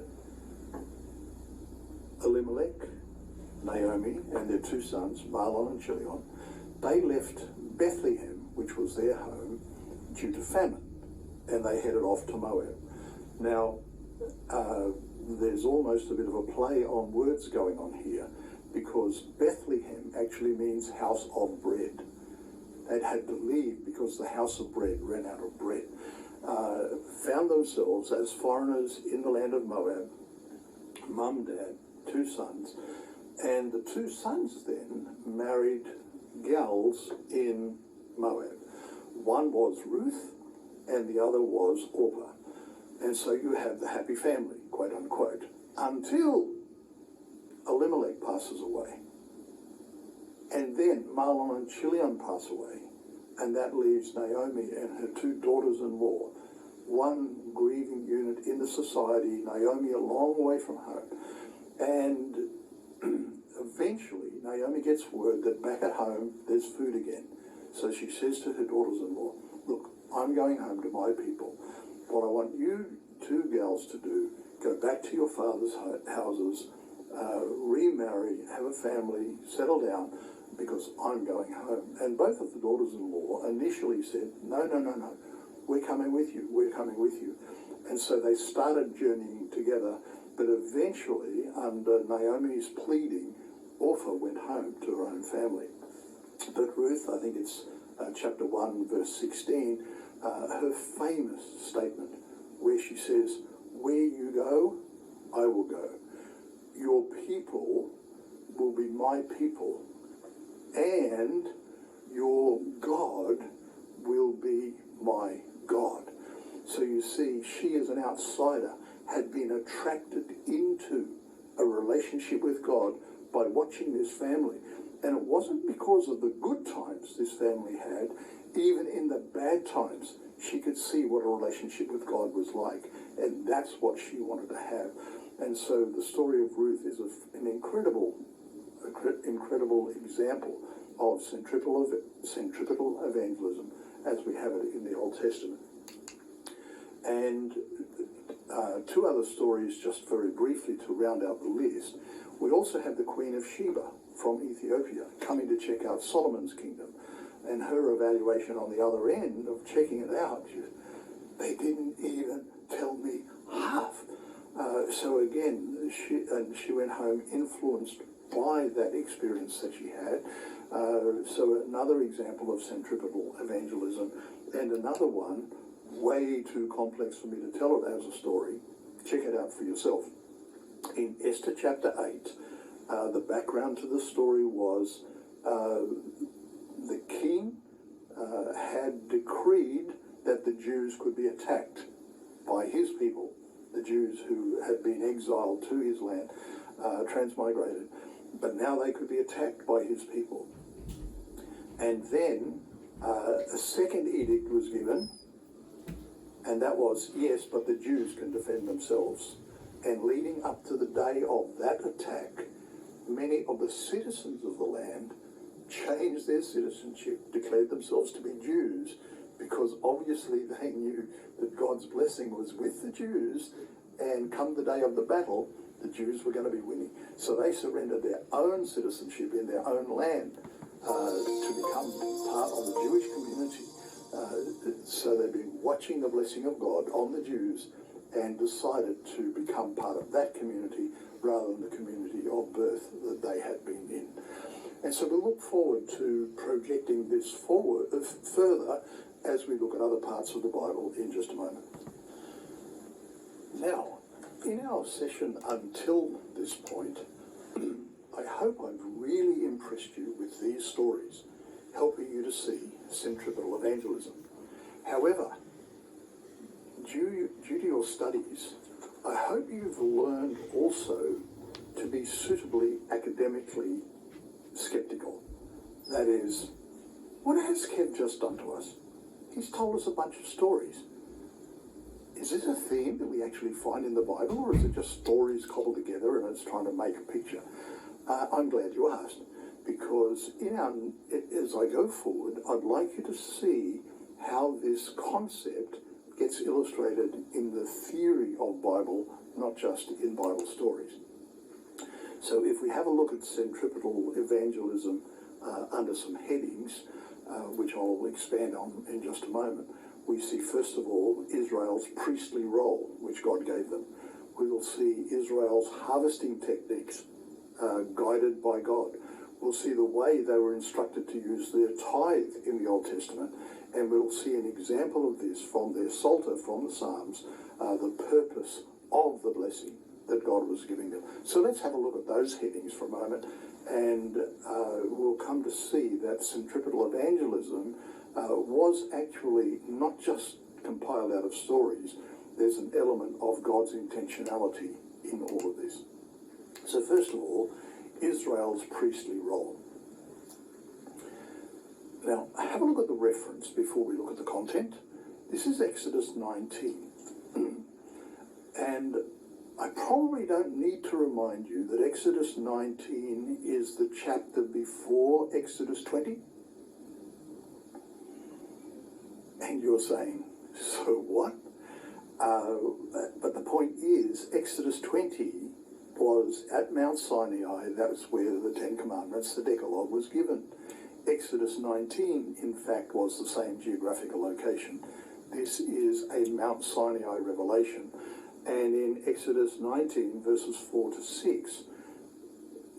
Elimelech, Naomi, and their two sons, Mahlon and Chilion, they left Bethlehem, which was their home, due to famine, and they headed off to Moab. Now, there's almost a bit of a play on words going on here, because Bethlehem actually means house of bread. They'd had to leave because the house of bread ran out of bread. Found themselves as foreigners in the land of Moab, mum, dad, two sons, and the two sons then married gals in Moab. One was Ruth and the other was Orpah. And so you have the happy family, quote unquote, until Elimelech passes away. And then Mahlon and Chilion pass away, and that leaves Naomi and her two daughters-in-law, one grieving unit in the society, Naomi a long way from home. And eventually Naomi gets word that back at home there's food again. So she says to her daughters-in-law, look, I'm going home to my people. What I want you two gals to do, go back to your father's houses, remarry, have a family, settle down, because I'm going home. And both of the daughters-in-law initially said, no, we're coming with you, we're coming with you. And so they started journeying together, but eventually, under Naomi's pleading, Orpah went home to her own family. But Ruth, I think it's chapter 1, verse 16, her famous statement where she says, where you go, I will go. Your people will be my people, and your God will be my God. So you see, she as an outsider had been attracted into a relationship with God by watching this family. And it wasn't because of the good times this family had. Even in the bad times, she could see what a relationship with God was like. And that's what she wanted to have. And so the story of Ruth is an incredible example of centripetal evangelism as we have it in the Old Testament. And two other stories, just very briefly to round out the list. We also have the Queen of Sheba from Ethiopia coming to check out Solomon's kingdom, and her evaluation on the other end of checking it out. They didn't even tell me half. So again, she went home influenced by that experience that she had. So another example of centripetal evangelism, and another one, way too complex for me to tell it as a story. Check it out for yourself. In Esther chapter 8, the background to the story was the king had decreed that the Jews could be attacked by his people, the Jews who had been exiled to his land, transmigrated. But now they could be attacked by his people. And then a second edict was given, and that was, yes, but the Jews can defend themselves. And leading up to the day of that attack, many of the citizens of the land changed their citizenship, declared themselves to be Jews, because obviously they knew that God's blessing was with the Jews, and come the day of the battle, the Jews were going to be winning. So they surrendered their own citizenship in their own land to become part of the Jewish community. So they'd been watching the blessing of God on the Jews and decided to become part of that community rather than the community of birth that they had been in. And so we look forward to projecting this forward further as we look at other parts of the Bible in just a moment. Now, in our session until this point, I hope I've really impressed you with these stories, helping you to see centripetal evangelism. However, due to your studies, I hope you've learned also to be suitably academically skeptical. That is, what has Kev just done to us? He's told us a bunch of stories. Is this a theme that we actually find in the Bible, or is it just stories cobbled together and it's trying to make a picture? I'm glad you asked, because as I go forward, I'd like you to see how this concept gets illustrated in the theory of Bible, not just in Bible stories. So if we have a look at centripetal evangelism under some headings, which I'll expand on in just a moment, we see first of all Israel's priestly role, which God gave them. We will see Israel's harvesting techniques guided by God. We'll see the way they were instructed to use their tithe in the Old Testament, and we'll see an example of this from their Psalter, from the Psalms, the purpose of the blessing that God was giving them. So let's have a look at those headings for a moment, and we'll come to see that centripetal evangelism was actually not just compiled out of stories. There's an element of God's intentionality in all of this. So first of all, Israel's priestly role. Now, have a look at the reference before we look at the content. This is Exodus 19. And I probably don't need to remind you that Exodus 19 is the chapter before Exodus 20. And you're saying, so what? But the point is, Exodus 20 was at Mount Sinai. That was where the Ten Commandments, the Decalogue, was given. Exodus 19, in fact, was the same geographical location. This is a Mount Sinai revelation. And in Exodus 19, verses 4 to 6,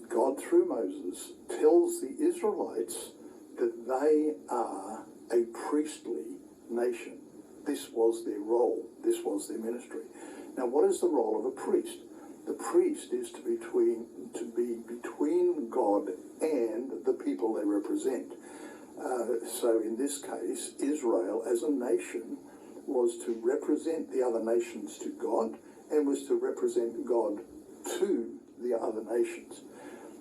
God, through Moses, tells the Israelites that they are a priestly nation. This was their role. This was their ministry. Now, what is the role of a priest? The priest is to be between God and the people they represent. So in this case, Israel as a nation was to represent the other nations to God and was to represent God to the other nations.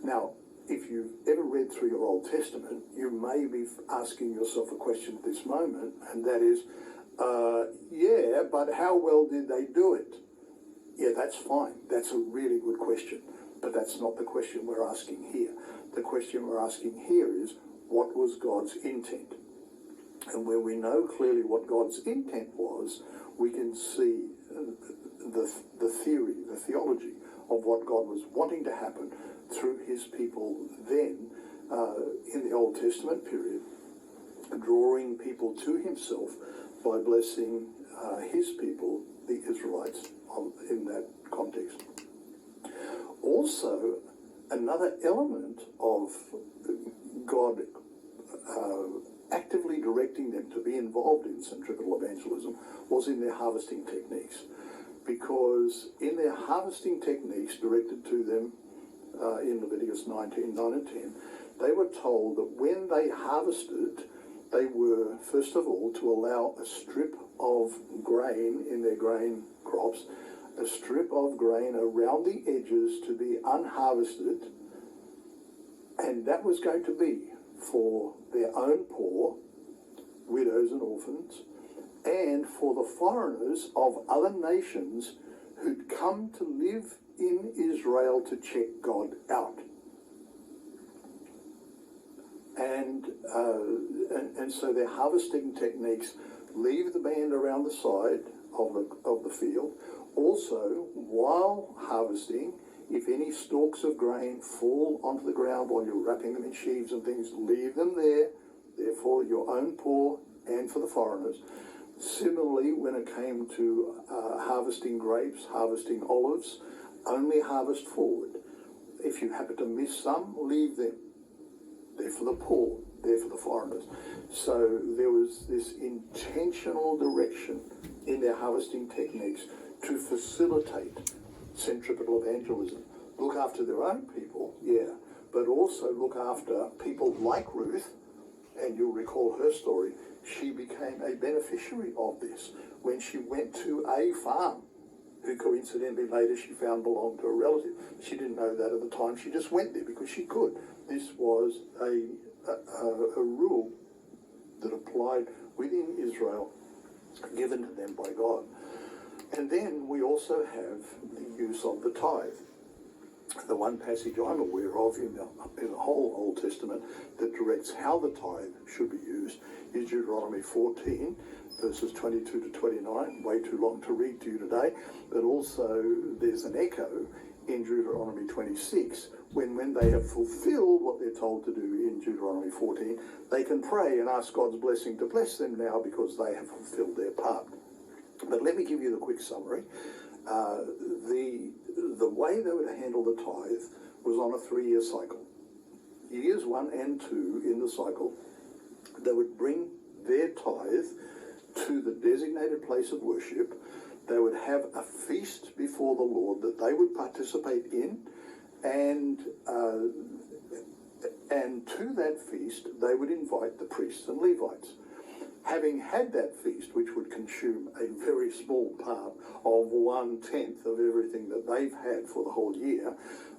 Now, if you've ever read through your Old Testament, you may be asking yourself a question at this moment, and that is, yeah, but how well did they do it? Yeah, that's fine. That's a really good question. But that's not the question we're asking here. The question we're asking here is, what was God's intent? And when we know clearly what God's intent was, we can see the theory, the theology of what God was wanting to happen through his people then in the Old Testament period, drawing people to himself by blessing his people, the Israelites, in that context. Also, another element of God actively directing them to be involved in centripetal evangelism was in their harvesting techniques. Because in their harvesting techniques directed to them in Leviticus 19, 9 and 10, they were told that when they harvested, they were, first of all, to allow a strip of grain in their grain crops, a strip of grain around the edges to be unharvested, and that was going to be for their own poor, widows and orphans, and for the foreigners of other nations who'd come to live in Israel to check God out. And so their harvesting techniques leave the band around the side of the field. Also, while harvesting, if any stalks of grain fall onto the ground while you're wrapping them in sheaves and things, leave them there. They're for your own poor and for the foreigners. Similarly, when it came to harvesting grapes, harvesting olives, only harvest forward. If you happen to miss some, leave them. They're for the poor, they're for the foreigners. So there was this intentional direction in their harvesting techniques to facilitate centripetal evangelism. Look after their own people, yeah, but also look after people like Ruth, and you'll recall her story. She became a beneficiary of this when she went to a farm who coincidentally later she found belonged to a relative. She didn't know that at the time. She just went there because she could. This was a rule that applied within Israel, given to them by God. And then we also have the use of the tithe. The one passage I'm aware of in the whole Old Testament that directs how the tithe should be used is Deuteronomy 14, verses 22 to 29, way too long to read to you today, but also there's an echo in Deuteronomy 26, when they have fulfilled what they're told to do in Deuteronomy 14, they can pray and ask God's blessing to bless them now because they have fulfilled their part. But let me give you the quick summary. The way they would handle the tithe was on a 3-year cycle. Years 1 and 2 in the cycle, they would bring their tithe to the designated place of worship. They would have a feast before the Lord that they would participate in, and to that feast they would invite the priests and Levites. Having had that feast, which would consume a very small part of 1/10 of everything that they've had for the whole year,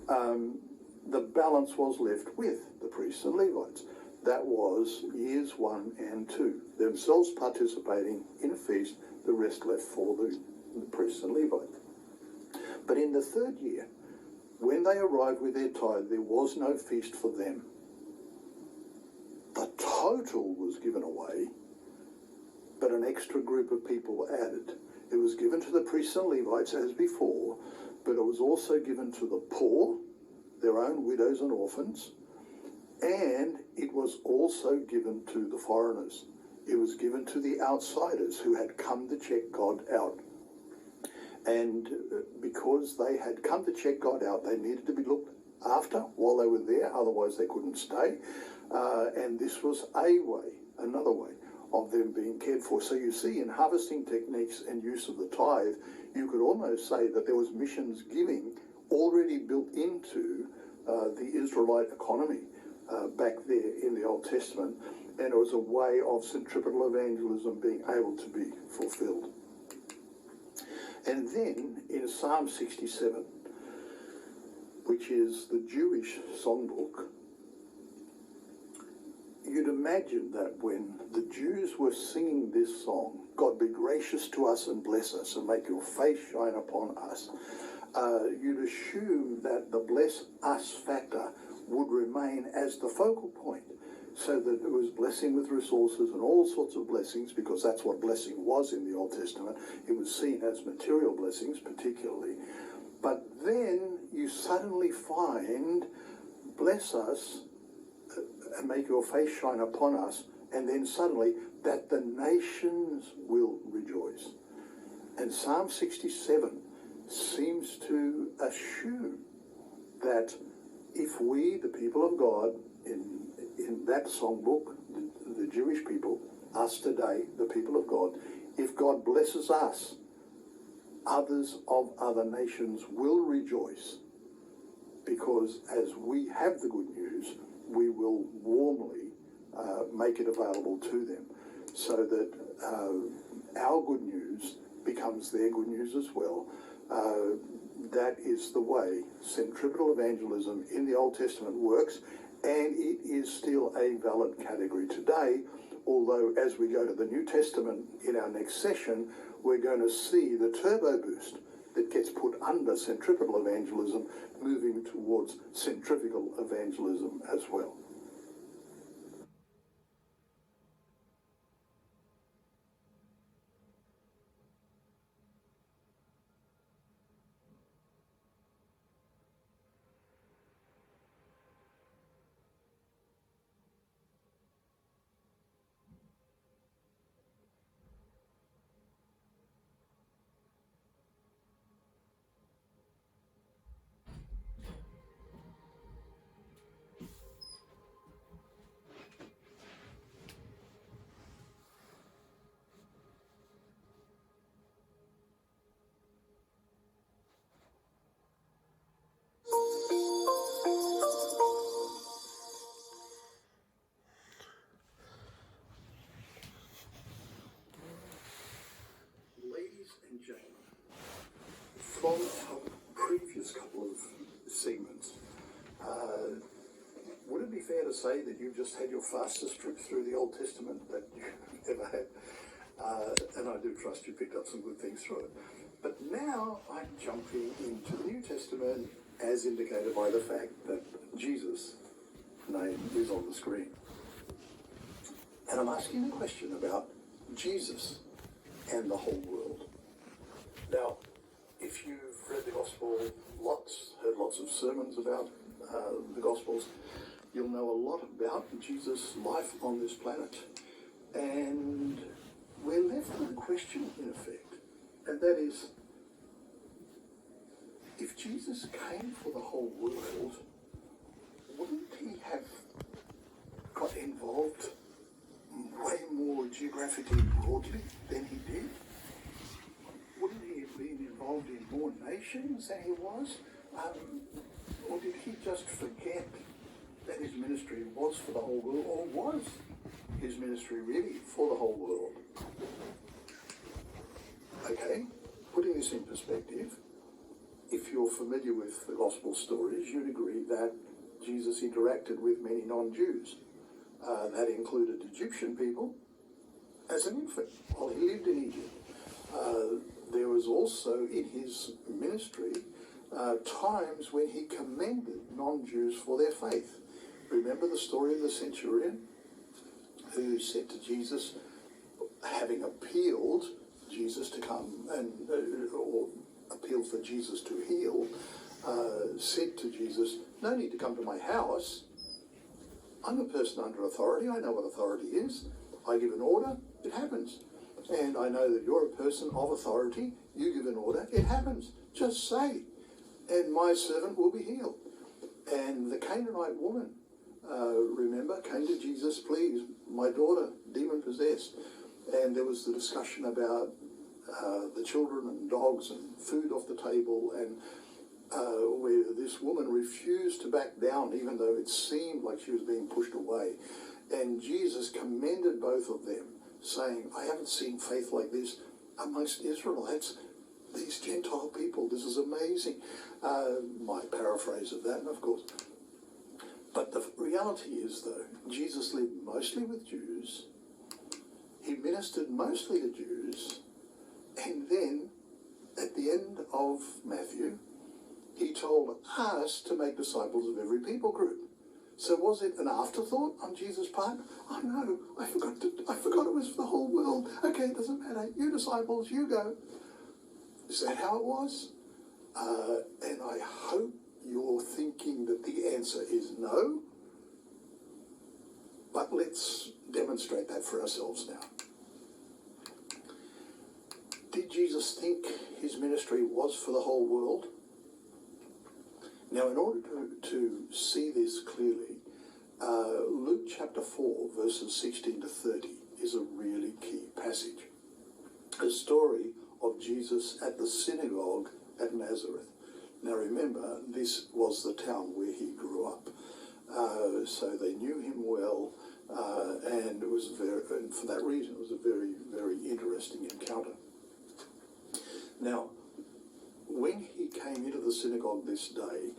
the balance was left with the priests and Levites. That was years 1 and 2, themselves participating in a feast, the rest left for the priests and Levites. But in the 3rd year, when they arrived with their tithe, there was no feast for them. The total was given away, but an extra group of people were added. It was given to the priests and Levites as before, but it was also given to the poor, their own widows and orphans, and it was also given to the foreigners. It was given to the outsiders who had come to check God out. And because they had come to check God out, they needed to be looked after while they were there, otherwise they couldn't stay. And this was another way of them being cared for. So you see, in harvesting techniques and use of the tithe, you could almost say that there was missions giving already built into the Israelite economy back there in the Old Testament, and it was a way of centripetal evangelism being able to be fulfilled. And then in Psalm 67, which is the Jewish songbook, you'd imagine that when the Jews were singing this song, God be gracious to us and bless us and make your face shine upon us, you'd assume that the bless us factor would remain as the focal point, so that it was blessing with resources and all sorts of blessings, because that's what blessing was in the Old Testament. It was seen as material blessings particularly. But then you suddenly find, bless us and make your face shine upon us, and then suddenly that the nations will rejoice. And Psalm 67 seems to assume that if we, the people of God, in that songbook, the Jewish people, us today, the people of God, if God blesses us, others of other nations will rejoice, because as we have the good news, we will warmly make it available to them, so that our good news becomes their good news as well. That is the way centripetal evangelism in the Old Testament works, and it is still a valid category today, although as we go to the New Testament in our next session, we're going to see the turbo boost that gets put under centripetal evangelism moving towards centrifugal evangelism as well. Ladies and gentlemen, from our previous couple of segments, would it be fair to say that you've just had your fastest trip through the Old Testament that you've ever had? And I do trust you picked up some good things through it. But now I'm jumping into the New Testament, as indicated by the fact that Jesus' name is on the screen. And I'm asking a question about Jesus and the whole world. Now, if you've read the Gospel heard lots of sermons about the Gospels, you'll know a lot about Jesus' life on this planet. And we're left with a question, in effect, and that is, if Jesus came for the whole world, wouldn't he have got involved way more geographically broadly than he did? Wouldn't he have been involved in more nations than he was? Or did he just forget that his ministry was for the whole world, or was his ministry really for the whole world? Okay, putting this in perspective, if you're familiar with the gospel stories, you'd agree that Jesus interacted with many non-Jews. That included Egyptian people as an infant while he lived in Egypt. There was also in his ministry times when he commended non-Jews for their faith. Remember the story of the centurion who said to Jesus, having appealed Jesus to come and or appealed for Jesus to heal, said to Jesus, "No need to come to my house. I'm a person under authority. I know what authority is. I give an order, it happens. And I know that you're a person of authority. You give an order, it happens. Just say, and my servant will be healed." And the Canaanite woman, remember, came to Jesus, "Please, my daughter, demon-possessed." And there was the discussion about the children and dogs and food off the table, and where this woman refused to back down even though it seemed like she was being pushed away. And Jesus commended both of them, saying, "I haven't seen faith like this amongst Israelites, these Gentile people. This is amazing." My paraphrase of that, of course. But the reality is, though, Jesus lived mostly with Jews. He ministered mostly to Jews. And then, at the end of Matthew, he told us to make disciples of every people group. So was it an afterthought on Jesus' part? "Oh no, I forgot it was for the whole world. Okay, it doesn't matter. You disciples, you go." Is that how it was? And I hope you're thinking that the answer is no. But let's demonstrate that for ourselves now. Did Jesus think his ministry was for the whole world? Now, in order to see this clearly, Luke chapter 4, verses 16 to 30 is a really key passage. A story of Jesus at the synagogue at Nazareth. Now remember, this was the town where he grew up. So they knew him well, and for that reason, it was a very, very interesting encounter. Now, when he came into the synagogue this day,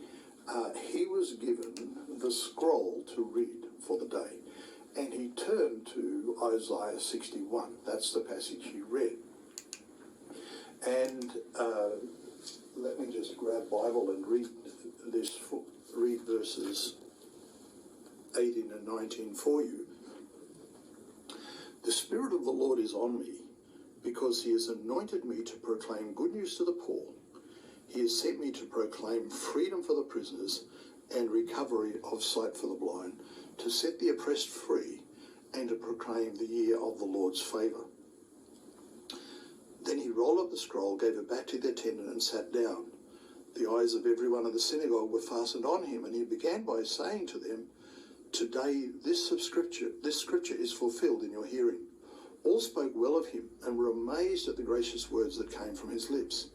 he was given the scroll to read for the day, and he turned to Isaiah 61. That's the passage he read. And let me just grab Bible and read verses 18 and 19 for you. "The Spirit of the Lord is on me, because he has anointed me to proclaim good news to the poor. He has sent me to proclaim freedom for the prisoners and recovery of sight for the blind, to set the oppressed free, and to proclaim the year of the Lord's favour." Then he rolled up the scroll, gave it back to the attendant, and sat down. The eyes of everyone in the synagogue were fastened on him, and he began by saying to them, "Today this scripture is fulfilled in your hearing." All spoke well of him and were amazed at the gracious words that came from his lips.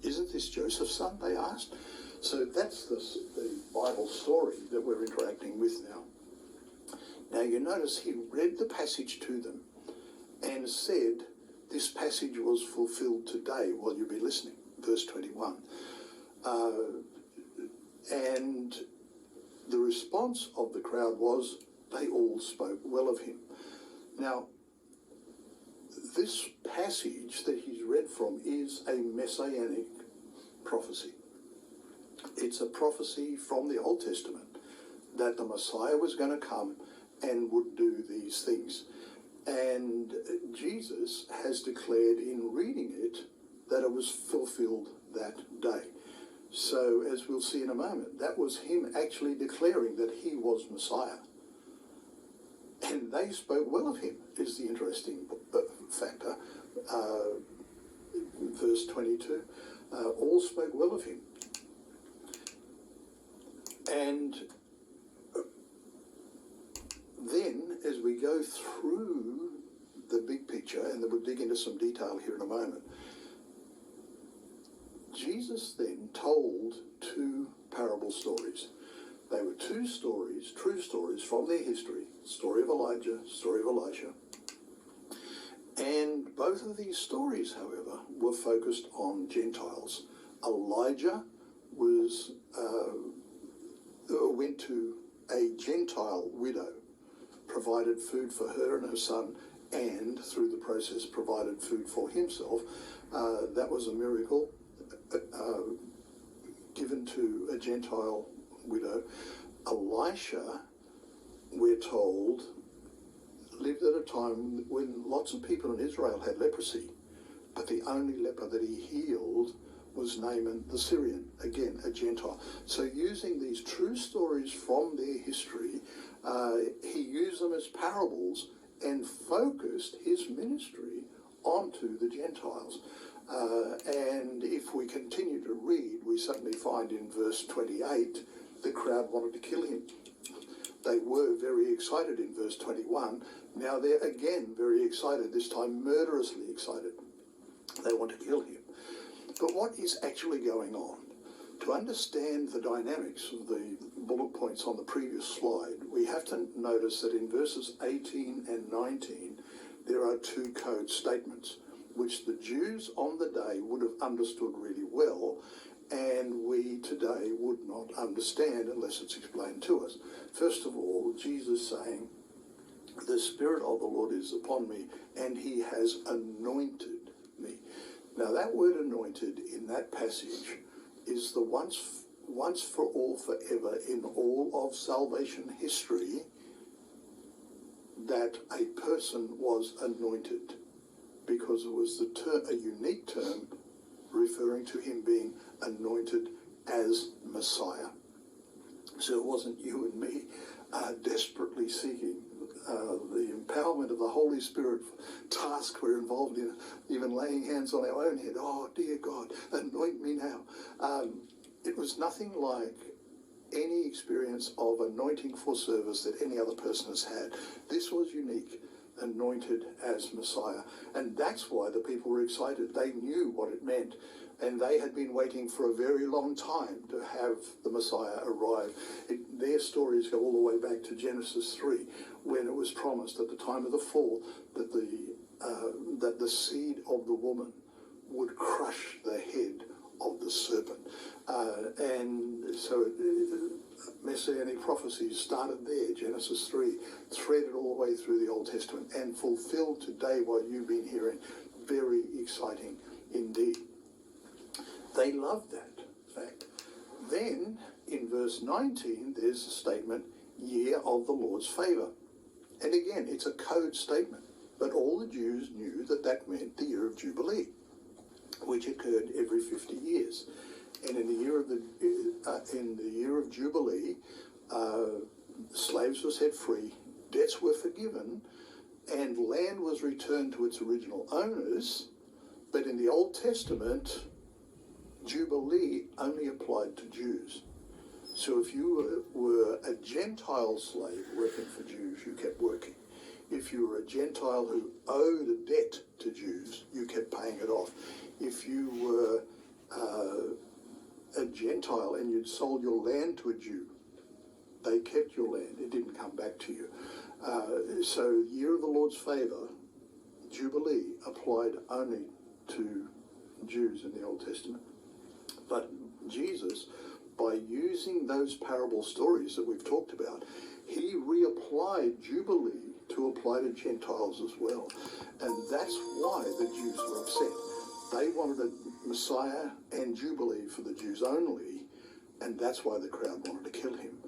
"Isn't this Joseph's son?" they asked. So that's the Bible story that we're interacting with now. Now you notice he read the passage to them and said, "This passage was fulfilled today while you've been listening." Verse 21. And the response of the crowd was, they all spoke well of him. Now, this passage that he's read from is a messianic prophecy. It's a prophecy from the Old Testament that the Messiah was going to come and would do these things. And Jesus has declared in reading it that it was fulfilled that day. So, as we'll see in a moment, that was him actually declaring that he was Messiah. And they spoke well of him, is the interesting factor. Verse 22, all spoke well of him. And then, as we go through the big picture, and then we'll dig into some detail here in a moment, Jesus then told two parable stories. They were two stories, true stories from their history, story of Elijah, story of Elisha. And both of these stories, however, were focused on Gentiles. Elijah went to a Gentile widow, provided food for her and her son, and through the process provided food for himself. That was a miracle given to a Gentile widow. Elisha, we're told, lived at a time when lots of people in Israel had leprosy, but the only leper that he healed was Naaman the Syrian, again a Gentile. So using these true stories from their history, he used them as parables and focused his ministry onto the Gentiles. And if we continue to read, we suddenly find in verse 28, the crowd wanted to kill him. They were very excited in verse 21. Now they're again very excited, this time murderously excited. They want to kill him. But what is actually going on? To understand the dynamics of the bullet points on the previous slide, we have to notice that in verses 18 and 19, there are two code statements, which the Jews on the day would have understood really well, and we today would not understand unless it's explained to us. First of all, Jesus saying, "The Spirit of the Lord is upon me, and he has anointed me." Now that word anointed in that passage is the once for all, forever, in all of salvation history, that a person was anointed, because it was a unique term referring to him being anointed as Messiah. So it wasn't you and me desperately seeking the empowerment of the Holy Spirit task we're involved in, even laying hands on our own head. Oh, dear God, anoint me now. It was nothing like any experience of anointing for service that any other person has had. This was unique, anointed as Messiah. And that's why the people were excited. They knew what it meant. And they had been waiting for a very long time to have the Messiah arrive. Their stories go all the way back to Genesis 3, when it was promised at the time of the fall that the seed of the woman would crush the head of the serpent. And so Messianic prophecies started there, Genesis 3, threaded all the way through the Old Testament and fulfilled today what you've been hearing. Very exciting indeed. They loved that fact. Then, in verse 19, there's a statement, year of the Lord's favour. And again, it's a code statement. But all the Jews knew that that meant the year of Jubilee, which occurred every 50 years. And in the year of Jubilee, slaves were set free, debts were forgiven, and land was returned to its original owners. But in the Old Testament, Jubilee only applied to Jews. So if you were a Gentile slave working for Jews, you kept working. If you were a Gentile who owed a debt to Jews, you kept paying it off. If you were a Gentile and you'd sold your land to a Jew, they kept your land. It didn't come back to you. So year of the Lord's favour, Jubilee, applied only to Jews in the Old Testament. But Jesus, by using those parable stories that we've talked about, he reapplied Jubilee to apply to Gentiles as well. And that's why the Jews were upset. They wanted a Messiah and Jubilee for the Jews only, and that's why the crowd wanted to kill him.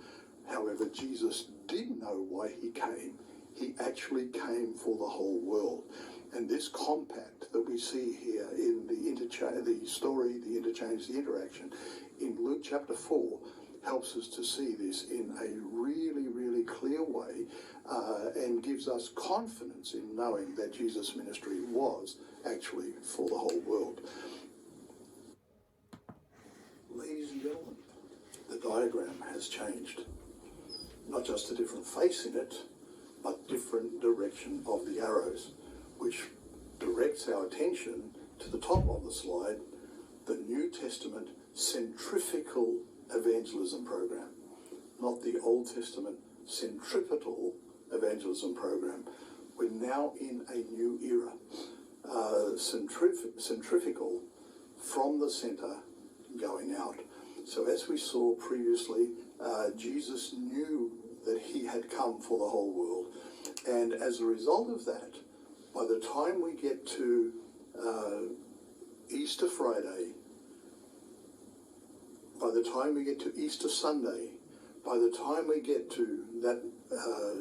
However, Jesus did know why he came. He actually came for the whole world. And this compact that we see here in the story, the interchange, the interaction, in Luke chapter 4, helps us to see this in a really, really clear way, and gives us confidence in knowing that Jesus' ministry was actually for the whole world. Ladies and gentlemen, the diagram has changed. Not just a different face in it, but different direction of the arrows, which directs our attention to the top of the slide, the New Testament centrifugal evangelism program, not the Old Testament centripetal evangelism program. We're now in a new era, centrifugal, from the center going out. So as we saw previously, Jesus knew that he had come for the whole world. And as a result of that, by the time we get to Easter Friday, by the time we get to Easter Sunday, by the time we get to that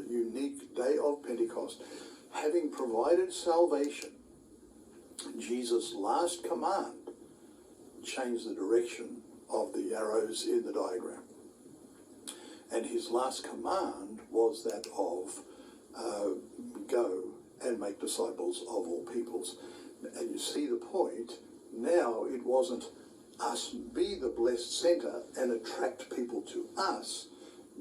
unique day of Pentecost, having provided salvation, Jesus' last command changed the direction of the arrows in the diagram. And his last command was that of go and make disciples of all peoples. And you see the point. Now it wasn't us be the blessed center and attract people to us.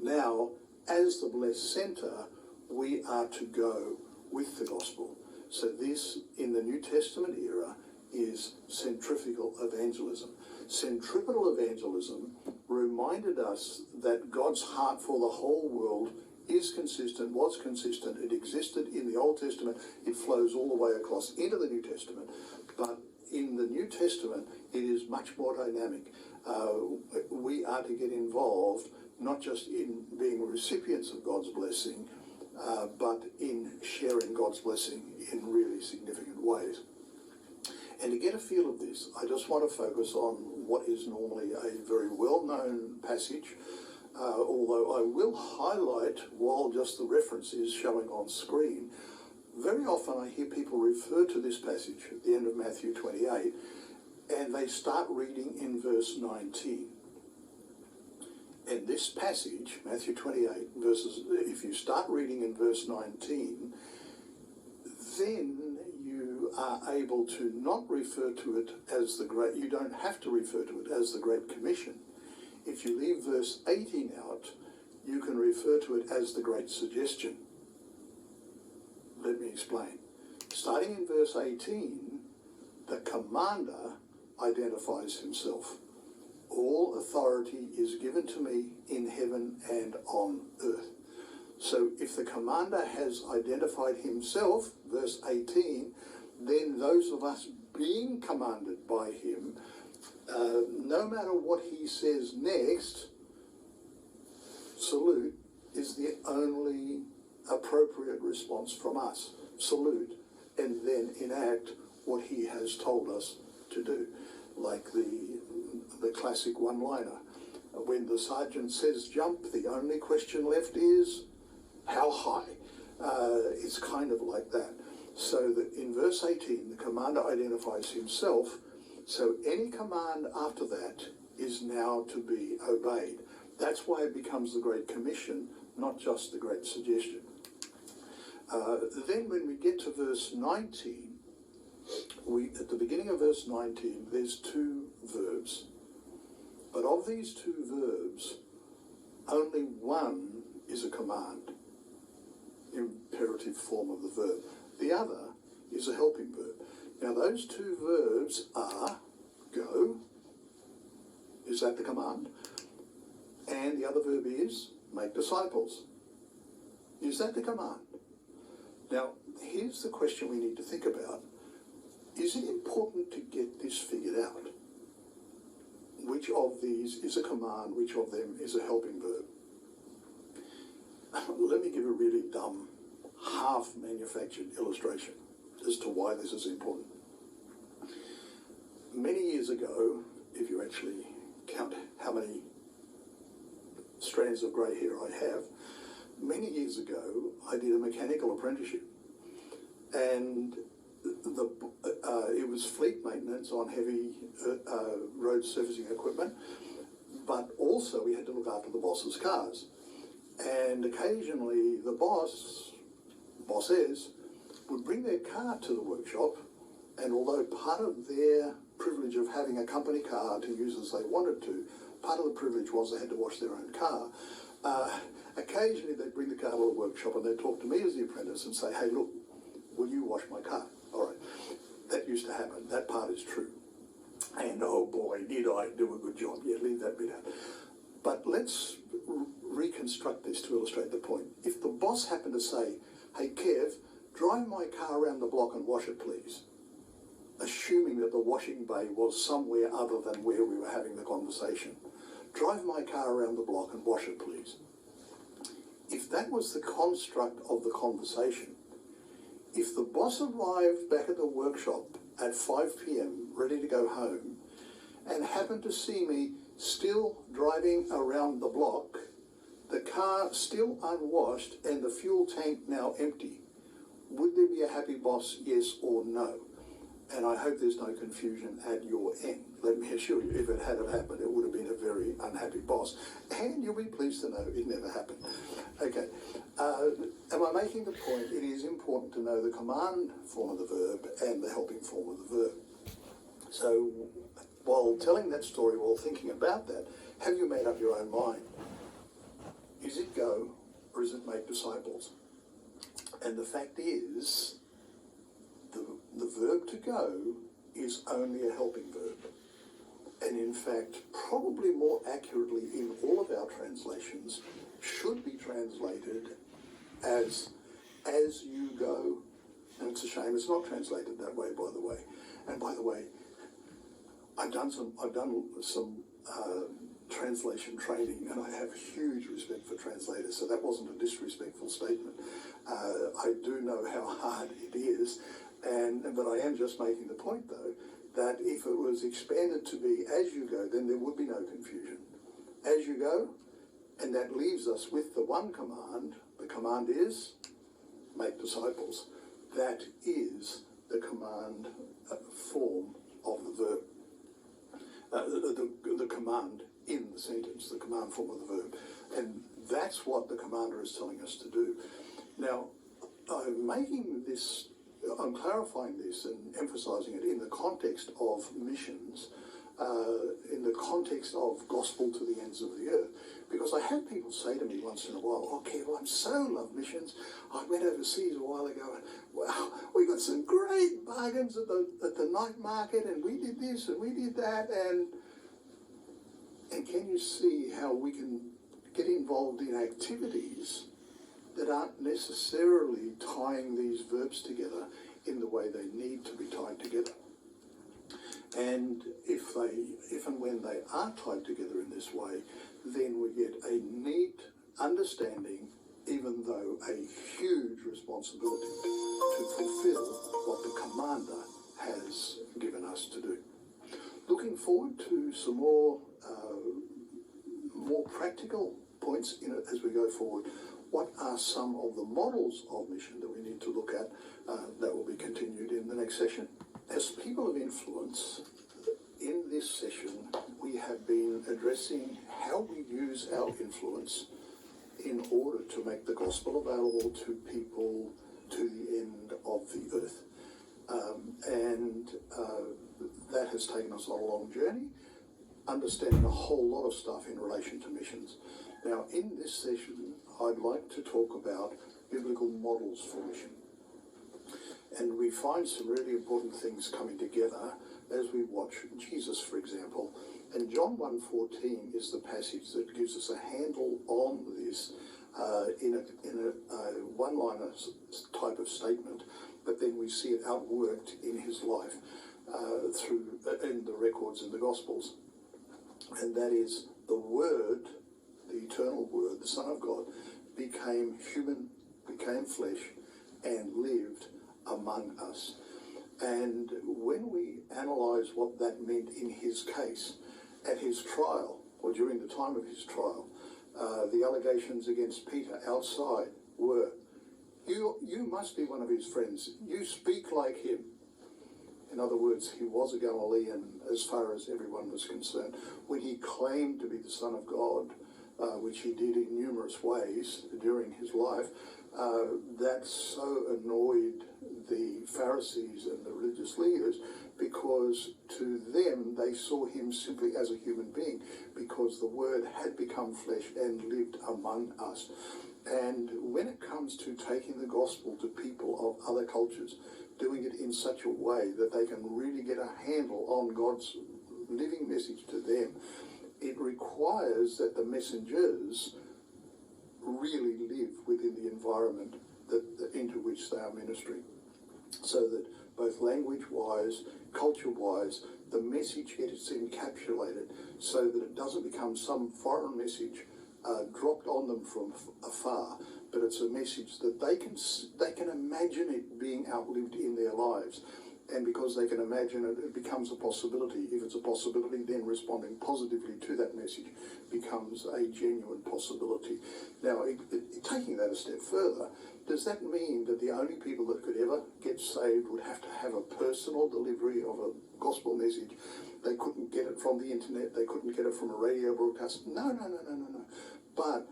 Now, as the blessed center, we are to go with the gospel. So this, in the New Testament era, is centrifugal evangelism. Centripetal evangelism reminded us that God's heart for the whole world is consistent, was consistent, it existed in the Old Testament, it flows all the way across into the New Testament, but in the New Testament it is much more dynamic. We are to get involved not just in being recipients of God's blessing, but in sharing God's blessing in really significant ways. And to get a feel of this, I just want to focus on what is normally a very well-known passage, although I will highlight, while just the reference is showing on screen, very often I hear people refer to this passage at the end of Matthew 28, and they start reading in verse 19. And this passage, Matthew 28, if you start reading in verse 19, then you are able to not refer to it as the Great, you don't have to refer to it as the Great Commission. If you leave verse 18 out, you can refer to it as the Great Suggestion. Let me explain. Starting in verse 18, the commander identifies himself. All authority is given to me in heaven and on earth. So if the commander has identified himself, verse 18, then those of us being commanded by him, no matter what he says next, salute is the only appropriate response from us. Salute, and then enact what he has told us to do. Like the classic one-liner. When the sergeant says jump, the only question left is, how high? It's kind of like that. So that in verse 18, the commander identifies himself, so any command after that is now to be obeyed. That's why it becomes the Great Commission, not just the Great Suggestion. Then when we get to verse 19, at the beginning of verse 19, there's two verbs. But of these two verbs, only one is a command, imperative form of the verb. The other is a helping verb. Now those two verbs are go, is that the command? And the other verb is make disciples. Is that the command? Now, here's the question we need to think about. Is it important to get this figured out? Which of these is a command, which of them is a helping verb? Let me give a really dumb, half-manufactured illustration as to why this is important. Many years ago, if you actually count how many strands of grey hair I have, many years ago I did a mechanical apprenticeship, and it was fleet maintenance on heavy road surfacing equipment, but also we had to look after the boss's cars. And occasionally the bosses would bring their car to the workshop, and although part of their privilege of having a company car to use as they wanted to, part of the privilege was they had to wash their own car. Occasionally they'd bring the car to the workshop and they'd talk to me as the apprentice and say, hey, look, will you wash my car? All right. That used to happen. That part is true. And oh boy, did I do a good job. Yeah, leave that bit out. But let's reconstruct this to illustrate the point. If the boss happened to say, hey, Kev, drive my car around the block and wash it, please, assuming that the washing bay was somewhere other than where we were having the conversation. Drive my car around the block and wash it, please. If that was the construct of the conversation, if the boss arrived back at the workshop at 5 p.m. ready to go home and happened to see me still driving around the block, the car still unwashed and the fuel tank now empty, would there be a happy boss, yes or no? And I hope there's no confusion at your end. Let me assure you, if it had happened, it would have been a very unhappy boss. And you'll be pleased to know it never happened. Okay. Am I making the point? It is important to know the command form of the verb and the helping form of the verb. So while telling that story, while thinking about that, have you made up your own mind? Is it go or is it make disciples? And the fact is, the verb to go is only a helping verb. And in fact, probably more accurately in all of our translations, should be translated as you go. And it's a shame it's not translated that way, by the way. And by the way, I've done some translation training, and I have huge respect for translators, so that wasn't a disrespectful statement. I do know how hard it is, but I am just making the point, though, that if it was expanded to be as you go, then there would be no confusion. As you go, and that leaves us with the one command. The command is make disciples. That is the command form of the verb. The command in the sentence, the command form of the verb. And that's what the commander is telling us to do. Now, I'm clarifying this and emphasizing it in the context of missions, in the context of gospel to the ends of the earth. Because I have people say to me once in a while, okay, well, I'm so love missions. I went overseas a while ago and, wow, we got some great bargains at the night market, and we did this and we did that, and can you see how we can get involved in activities that aren't necessarily tying these verbs together in the way they need to be tied together? And if and when they are tied together in this way, then we get a neat understanding, even though a huge responsibility to fulfill what the commander has given us to do. Looking forward to some more practical points in it as we go forward. What are some of the models of mission that we need to look at that will be continued in the next session? As people of influence, in this session, we have been addressing how we use our influence in order to make the gospel available to people to the end of the earth. That has taken us on a long journey, understanding a whole lot of stuff in relation to missions. Now, in this session, I'd like to talk about biblical models for mission. And we find some really important things coming together as we watch Jesus, for example. And John 1:14 is the passage that gives us a handle on this in a one-liner type of statement, but then we see it outworked in his life in the records in the Gospels. And that is the Word, the eternal Word, the Son of God, became human, became flesh, and lived among us. And when we analyse what that meant in his case, at his trial, or during the time of his trial, The allegations against Peter outside were, you must be one of his friends. You speak like him. In other words, he was a Galilean as far as everyone was concerned. When he claimed to be the Son of God, which he did in numerous ways during his life, that so annoyed the Pharisees and the religious leaders, because to them they saw him simply as a human being, because the Word had become flesh and lived among us. And when it comes to taking the gospel to people of other cultures, doing it in such a way that they can really get a handle on God's living message to them, it requires that the messengers really live within the environment into which they are ministering, so that both language-wise, culture-wise, the message gets encapsulated so that it doesn't become some foreign message dropped on them from afar, but it's a message that they can imagine it being outlived in their lives. And because they can imagine it, it becomes a possibility. If it's a possibility, then responding positively to that message becomes a genuine possibility. Now, taking that a step further, does that mean that the only people that could ever get saved would have to have a personal delivery of a gospel message? They couldn't get it from the internet, they couldn't get it from a radio broadcast? No. But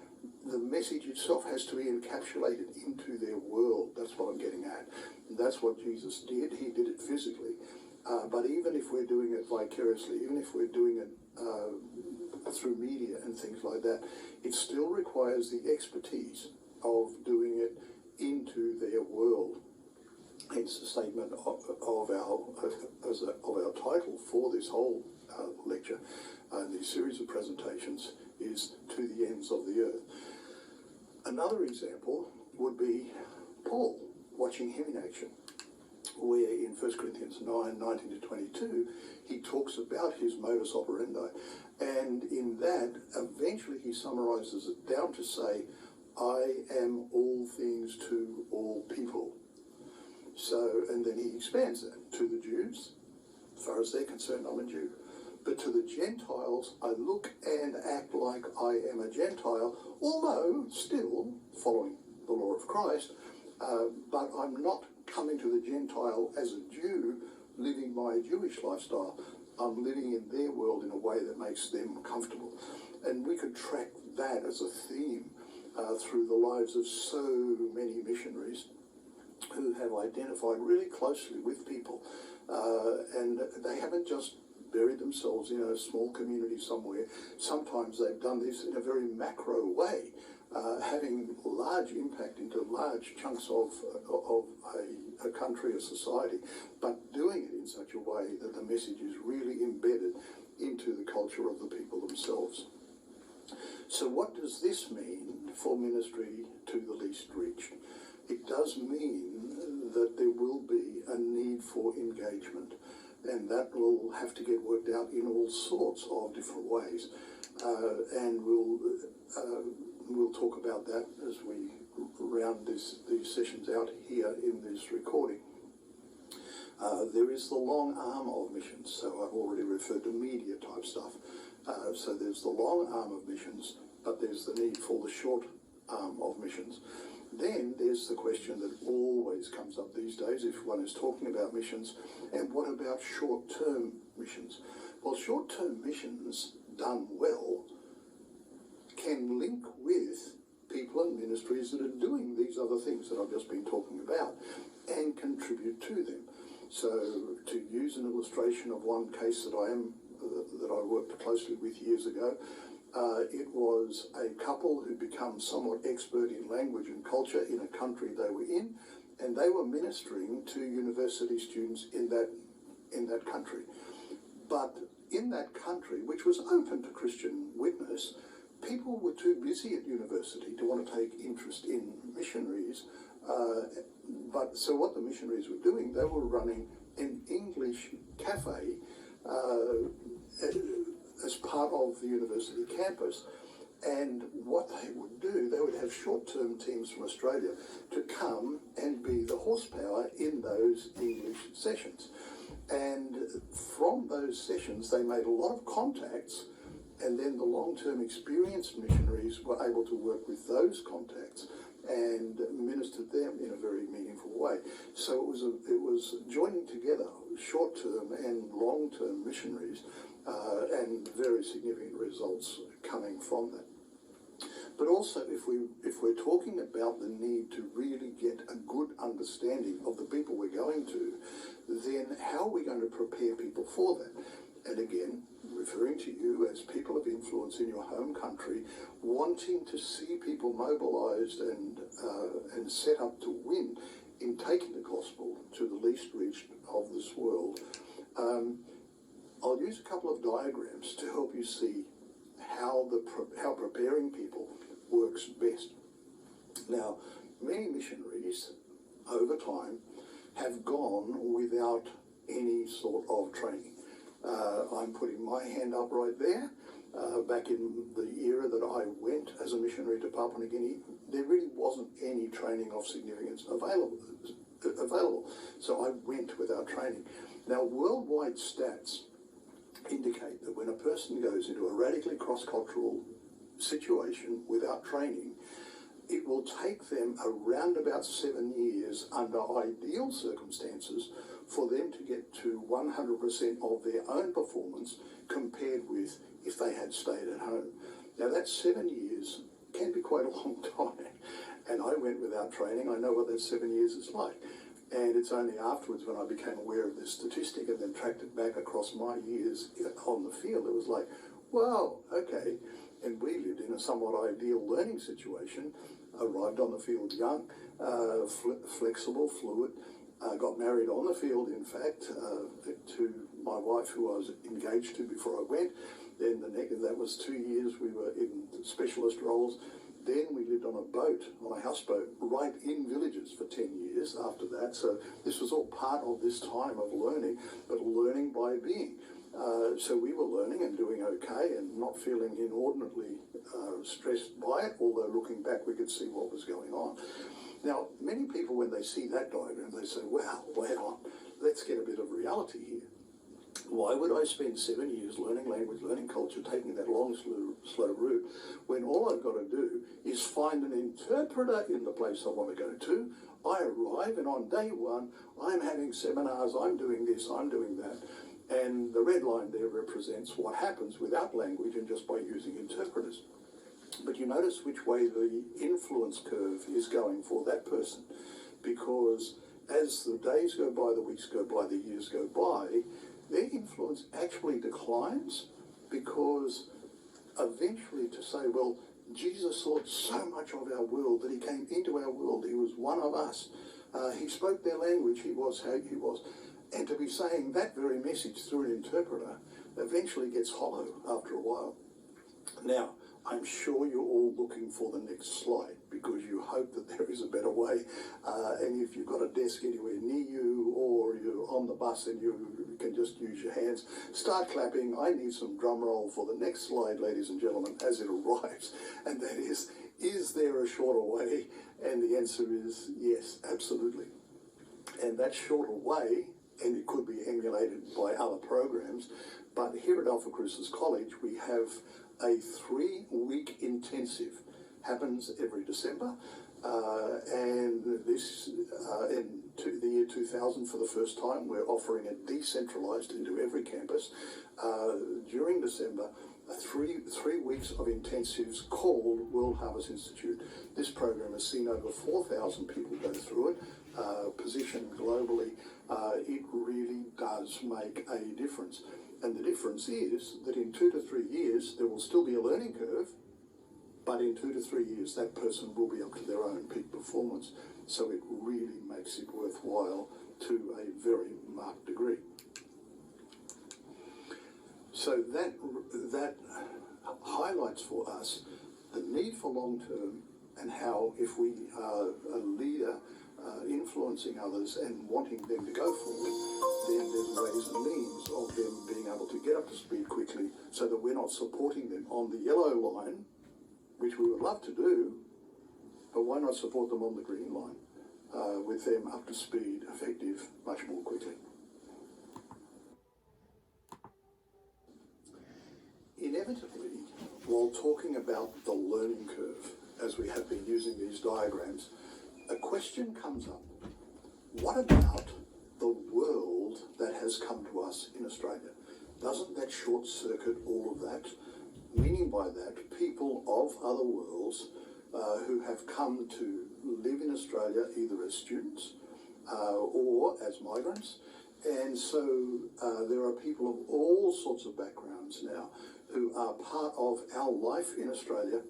the message itself has to be encapsulated into their world. That's what I'm getting at. And that's what Jesus did. He did it physically. But even if we're doing it vicariously, even if we're doing it through media and things like that, it still requires the expertise of doing it into their world. Hence the statement of our title for this whole lecture and this series of presentations is To the Ends of the Earth. Another example would be Paul watching him in action, where in 1 Corinthians 9:19-22, he talks about his modus operandi. And in that, eventually he summarizes it down to say, I am all things to all people. So, and then he expands that to the Jews. As far as they're concerned, I'm a Jew. But to the Gentiles, I look and act like I am a Gentile, although still following the law of Christ, but I'm not coming to the Gentile as a Jew, living my Jewish lifestyle. I'm living in their world in a way that makes them comfortable. And we could track that as a theme through the lives of so many missionaries who have identified really closely with people. And they haven't just buried themselves in a small community somewhere. Sometimes they've done this in a very macro way, having large impact into large chunks of a country or society, but doing it in such a way that the message is really embedded into the culture of the people themselves. So what does this mean for ministry to the least reached? It does mean that there will be a need for engagement, and that will have to get worked out in all sorts of different ways. And we'll talk about that as we round these sessions out here in this recording. There is the long arm of missions, so I've already referred to media type stuff. So there's the long arm of missions, but there's the need for the short arm of missions. Then there's the question that always comes up these days if one is talking about missions, and what about short-term missions? Well, short-term missions done well can link with people and ministries that are doing these other things that I've just been talking about and contribute to them. So to use an illustration of one case that I worked closely with years ago, it was a couple who'd become somewhat expert in language and culture in a country they were in, and they were ministering to university students in that country. But in that country, which was open to Christian witness, people were too busy at university to want to take interest in missionaries. But so what the missionaries were doing, they were running an English cafe as part of the university campus. And what they would do, they would have short-term teams from Australia to come and be the horsepower in those English sessions. And from those sessions, they made a lot of contacts And then the long-term experienced missionaries were able to work with those contacts and ministered them in a very meaningful way. So it was joining together short-term and long-term missionaries, and very significant results coming from that. But also, if we're talking about the need to really get a good understanding of the people we're going to, then how are we going to prepare people for that? And again, referring to you as people of influence in your home country, wanting to see people mobilised and set up to win in taking the gospel to the least reached of this world. I'll use a couple of diagrams to help you see how preparing people works best. Now, many missionaries over time have gone without any sort of training. I'm putting my hand up right there. Back in the era that I went as a missionary to Papua New Guinea, there really wasn't any training of significance available. So I went without training. Now, worldwide stats indicate that when a person goes into a radically cross-cultural situation without training, it will take them around about 7 years under ideal circumstances for them to get to 100% of their own performance compared with if they had stayed at home. Now that 7 years can be quite a long time, and I went without training. I know what that 7 years is like. And it's only afterwards when I became aware of this statistic and then tracked it back across my years on the field, it was like, wow, okay. And we lived in a somewhat ideal learning situation, arrived on the field young, flexible, fluid, got married on the field, in fact, to my wife, who I was engaged to before I went. Then that was 2 years we were in specialist roles. Then we lived on a boat, on a houseboat, right in villages for 10 years after that. So this was all part of this time of learning, but learning by being. So we were learning and doing okay and not feeling inordinately stressed by it, although looking back we could see what was going on. Now, many people, when they see that diagram, they say, wow, wait on, let's get a bit of reality here. Why would I spend 7 years learning language, learning culture, taking that long, slow route, when all I've got to do is find an interpreter in the place I want to go to? I arrive, and on day one, I'm having seminars, I'm doing this, I'm doing that. And the red line there represents what happens without language and just by using interpreters. But you notice which way the influence curve is going for that person, because as the days go by, the weeks go by, the years go by, their influence actually declines, because eventually to say, well, Jesus thought so much of our world that he came into our world, he was one of us, he spoke their language, he was how he was. And to be saying that very message through an interpreter eventually gets hollow after a while. Now, I'm sure you're all looking for the next slide because you hope that there is a better way. And if you've got a desk anywhere near you, or you're on the bus and you can just use your hands, start clapping. I need some drum roll for the next slide, ladies and gentlemen, as it arrives. And that is there a shorter way? And the answer is yes, absolutely. And that shorter way, and it could be emulated by other programs, but here at Alpha Crucis College we have a 3-week intensive, happens every December, and this in the year 2000 for the first time we're offering it decentralized into every campus during December. 3 weeks of intensives called World Harvest Institute. This program has seen over 4,000 people go through it, positioned globally. It really does make a difference. And the difference is that in 2 to 3 years, there will still be a learning curve, but in 2 to 3 years, that person will be up to their own peak performance. So it really makes it worthwhile to a very marked degree. So that highlights for us the need for long-term, and how if we are a leader influencing others and wanting them to go forward, then there's ways and means of them being able to get up to speed quickly, so that we're not supporting them on the yellow line, which we would love to do, but why not support them on the green line with them up to speed, effective, much more quickly. Inevitably, while talking about the learning curve, as we have been using these diagrams, a question comes up. What about the world that has come to us in Australia? Doesn't that short circuit all of that? Meaning by that, people of other worlds who have come to live in Australia either as students or as migrants. And so there are people of all sorts of backgrounds now who are part of our life in Australia.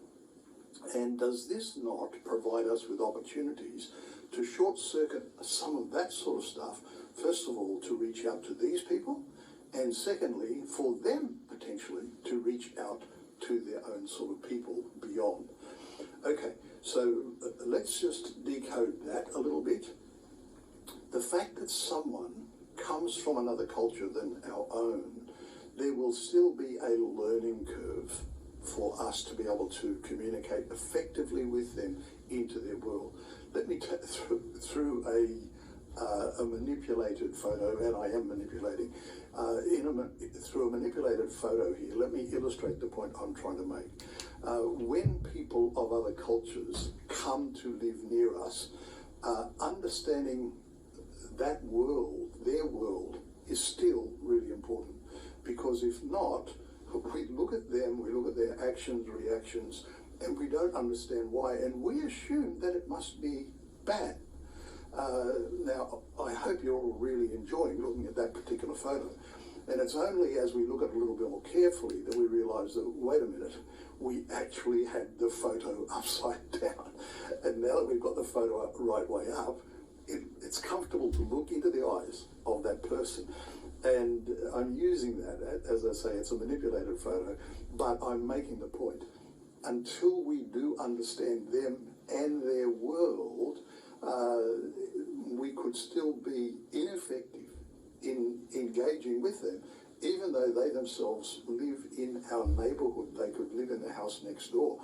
And does this not provide us with opportunities to short circuit some of that sort of stuff? First of all, to reach out to these people, and secondly, for them potentially to reach out to their own sort of people beyond. Okay, so let's just decode that a little bit. The fact that someone comes from another culture than our own, there will still be a learning curve for us to be able to communicate effectively with them into their world. Let me through a manipulated photo, and I am manipulating, through a manipulated photo here, let me illustrate the point I'm trying to make. When people of other cultures come to live near us, understanding that world, their world, is still really important. Because if not, we look at them, we look at their actions, reactions, and we don't understand why, and we assume that it must be bad. Now, I hope you're all really enjoying looking at that particular photo. And it's only as we look at it a little bit more carefully that we realise that, wait a minute, we actually had the photo upside down. And now that we've got the photo up right way up, it's comfortable to look into the eyes of that person. And I'm using that, as I say, it's a manipulated photo, but I'm making the point. Until we do understand them and their world, we could still be ineffective in engaging with them, even though they themselves live in our neighbourhood. They could live in the house next door.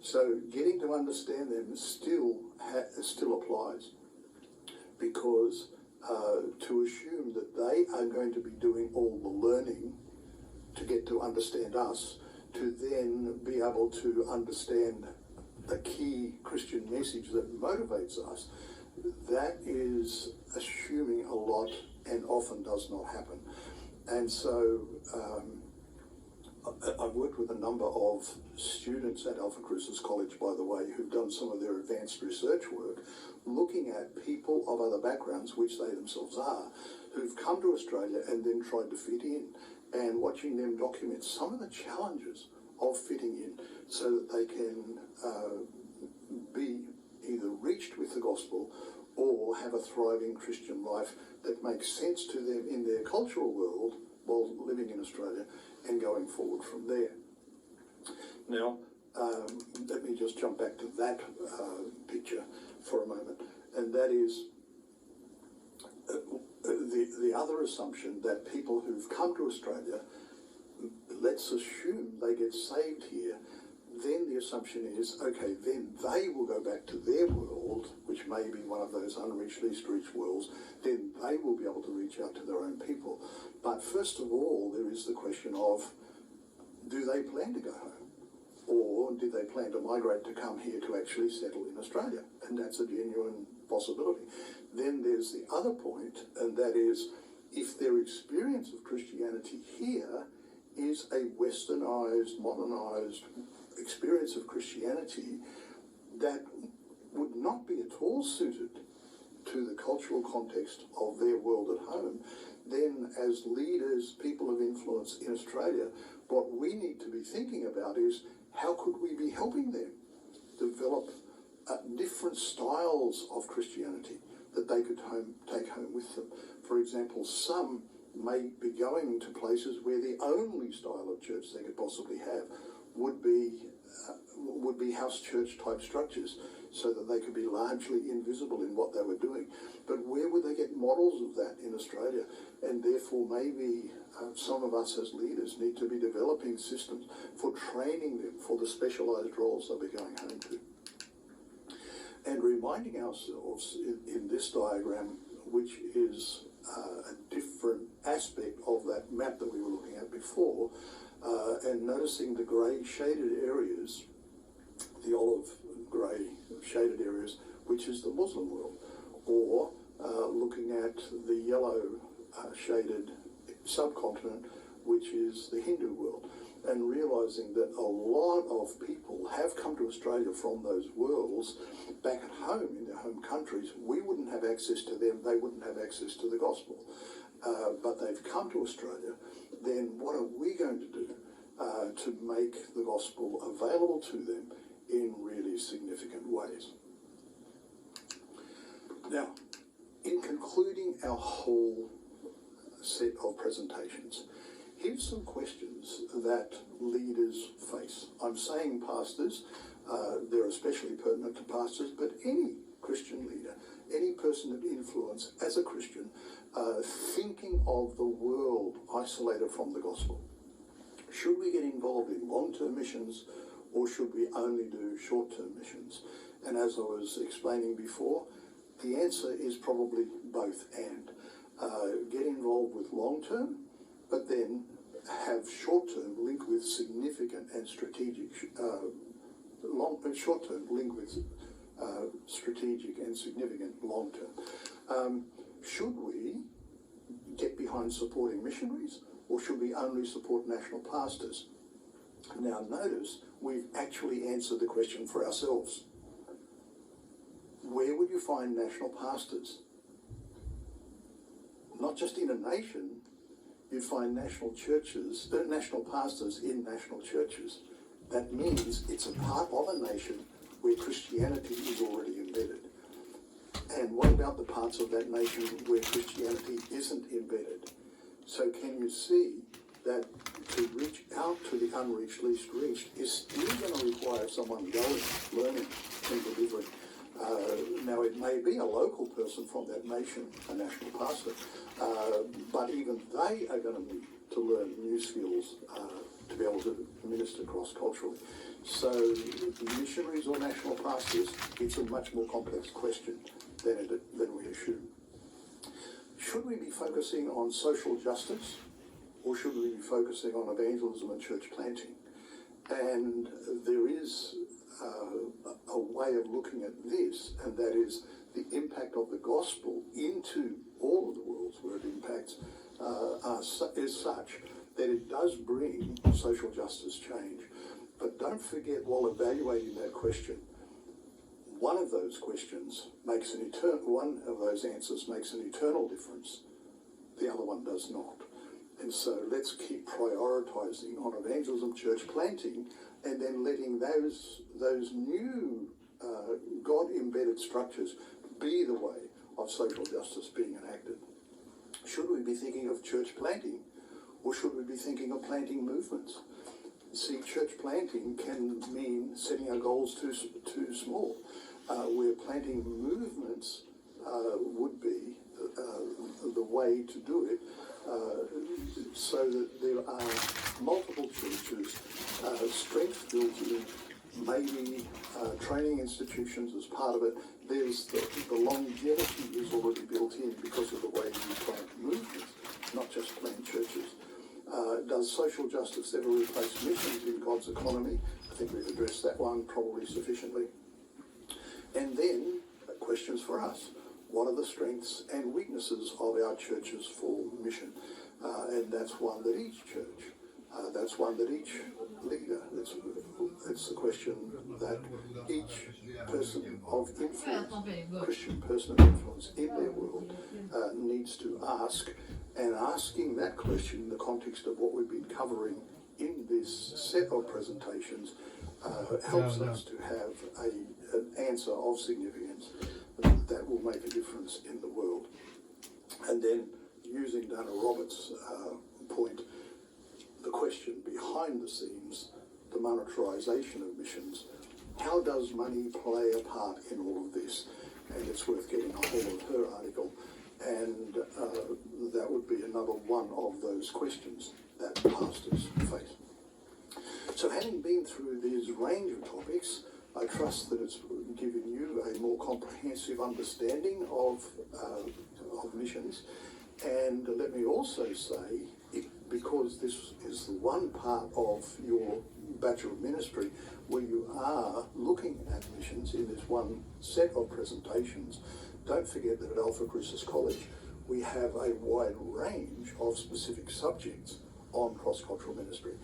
So getting to understand them still applies, because to assume that they are going to be doing all the learning to get to understand us, to then be able to understand the key Christian message that motivates us, that is assuming a lot and often does not happen. And so I've worked with a number of students at Alfred Cruces College, by the way, who've done some of their advanced research work, looking at people of other backgrounds, which they themselves are, who've come to Australia and then tried to fit in, and watching them document some of the challenges of fitting in so that they can be either reached with the gospel or have a thriving Christian life that makes sense to them in their cultural world while living in Australia and going forward from there. Now, let me just jump back to that picture for a moment, and that is the other assumption that people who've come to Australia, let's assume they get saved here, then the assumption is, okay, then they will go back to their world, which may be one of those unreached, least reached worlds, then they will be able to reach out to their own people. But first of all, there is the question of, do they plan to go home? Or do they plan to migrate to come here to actually settle in Australia? And that's a genuine possibility. Then there's the other point, and that is, if their experience of Christianity here is a westernized, modernized experience of Christianity that would not be at all suited to the cultural context of their world at home, then as leaders, people of influence in Australia, what we need to be thinking about is, how could we be helping them develop different styles of Christianity that they could take home with them? For example, some may be going to places where the only style of church they could possibly have would be house church type structures, so that they could be largely invisible in what they were doing. But where would they get models of that in Australia? And therefore maybe some of us as leaders need to be developing systems for training them for the specialised roles they'll be going home to. And reminding ourselves in this diagram, which is a different aspect of that map that we were looking at before, and noticing the grey shaded areas, the olive grey shaded areas, which is the Muslim world, or looking at the yellow shaded subcontinent, which is the Hindu world, and realising that a lot of people have come to Australia from those worlds back at home in their home countries. We wouldn't have access to them, they wouldn't have access to the gospel. But they've come to Australia, then what are we going to do to make the gospel available to them in really significant ways? Now, in concluding our whole set of presentations, here's some questions that leaders face. I'm saying pastors, they're especially pertinent to pastors, but any Christian leader, any person of influence as a Christian, thinking of the world isolated from the gospel. Should we get involved in long-term missions, or should we only do short-term missions? And as I was explaining before, the answer is probably both and. Get involved with long-term, but then have short-term link with significant and strategic, short-term link with strategic and significant long-term. Should we get behind supporting missionaries, or should we only support national pastors? Now notice, we've actually answered the question for ourselves. Where would you find national pastors? Not just in a nation, you'd find national churches, national pastors in national churches. That means it's a part of a nation where Christianity is already embedded. And what about the parts of that nation where Christianity isn't embedded? So can you see that to reach out to the unreached, least reached is still going to require someone going, learning, and delivering. Now, it may be a local person from that nation, a national pastor, but even they are going to need to learn new skills to be able to minister cross-culturally. So, missionaries or national pastors, it's a much more complex question than we assume. Should we be focusing on social justice, or should we be focusing on evangelism and church planting? And there is a way of looking at this, and that is the impact of the gospel into all of the worlds where it impacts is such that it does bring social justice change. But don't forget, while evaluating that question, one of those questions makes one of those answers makes an eternal difference. The other one does not. And so let's keep prioritizing on evangelism, church planting, and then letting those new God-embedded structures be the way of social justice being enacted. Should we be thinking of church planting, or should we be thinking of planting movements? See, church planting can mean setting our goals too small, where planting movements would be the way to do it, so that there are multiple churches, strength built in, maybe training institutions as part of it. There's the longevity is already built in because of the way you plant movements, not just plant churches. Does social justice ever replace missions in God's economy? I think we've addressed that one probably sufficiently. And then, questions for us. What are the strengths and weaknesses of our churches for mission? And that's one that each church, that's one that each leader, it's the question that each person of influence, Christian person of influence in their world, needs to ask. And asking that question in the context of what we've been covering in this set of presentations helps us to have an answer of significance that will make a difference in the world. And then, using Dana Roberts' point, the question behind the scenes, the monetarisation of missions, how does money play a part in all of this? And it's worth getting a hold of her article, and that would be another one of those questions that pastors face. So, having been through this range of topics, I trust that it's given you a more comprehensive understanding of missions. And let me also say, because this is the one part of your Bachelor of Ministry where you are looking at missions in this one set of presentations. Don't forget that at Alfred Christus College we have a wide range of specific subjects on cross-cultural ministry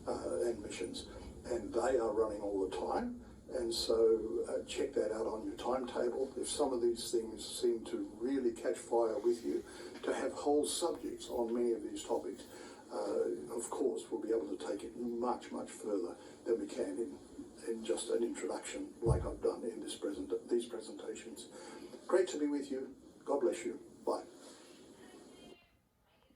and missions, and they are running all the time. And so check that out on your timetable. If some of these things seem to really catch fire with you, to have whole subjects on many of these topics, of course, we'll be able to take it much, much further than we can in just an introduction like I've done in these presentations. Great to be with you. God bless you.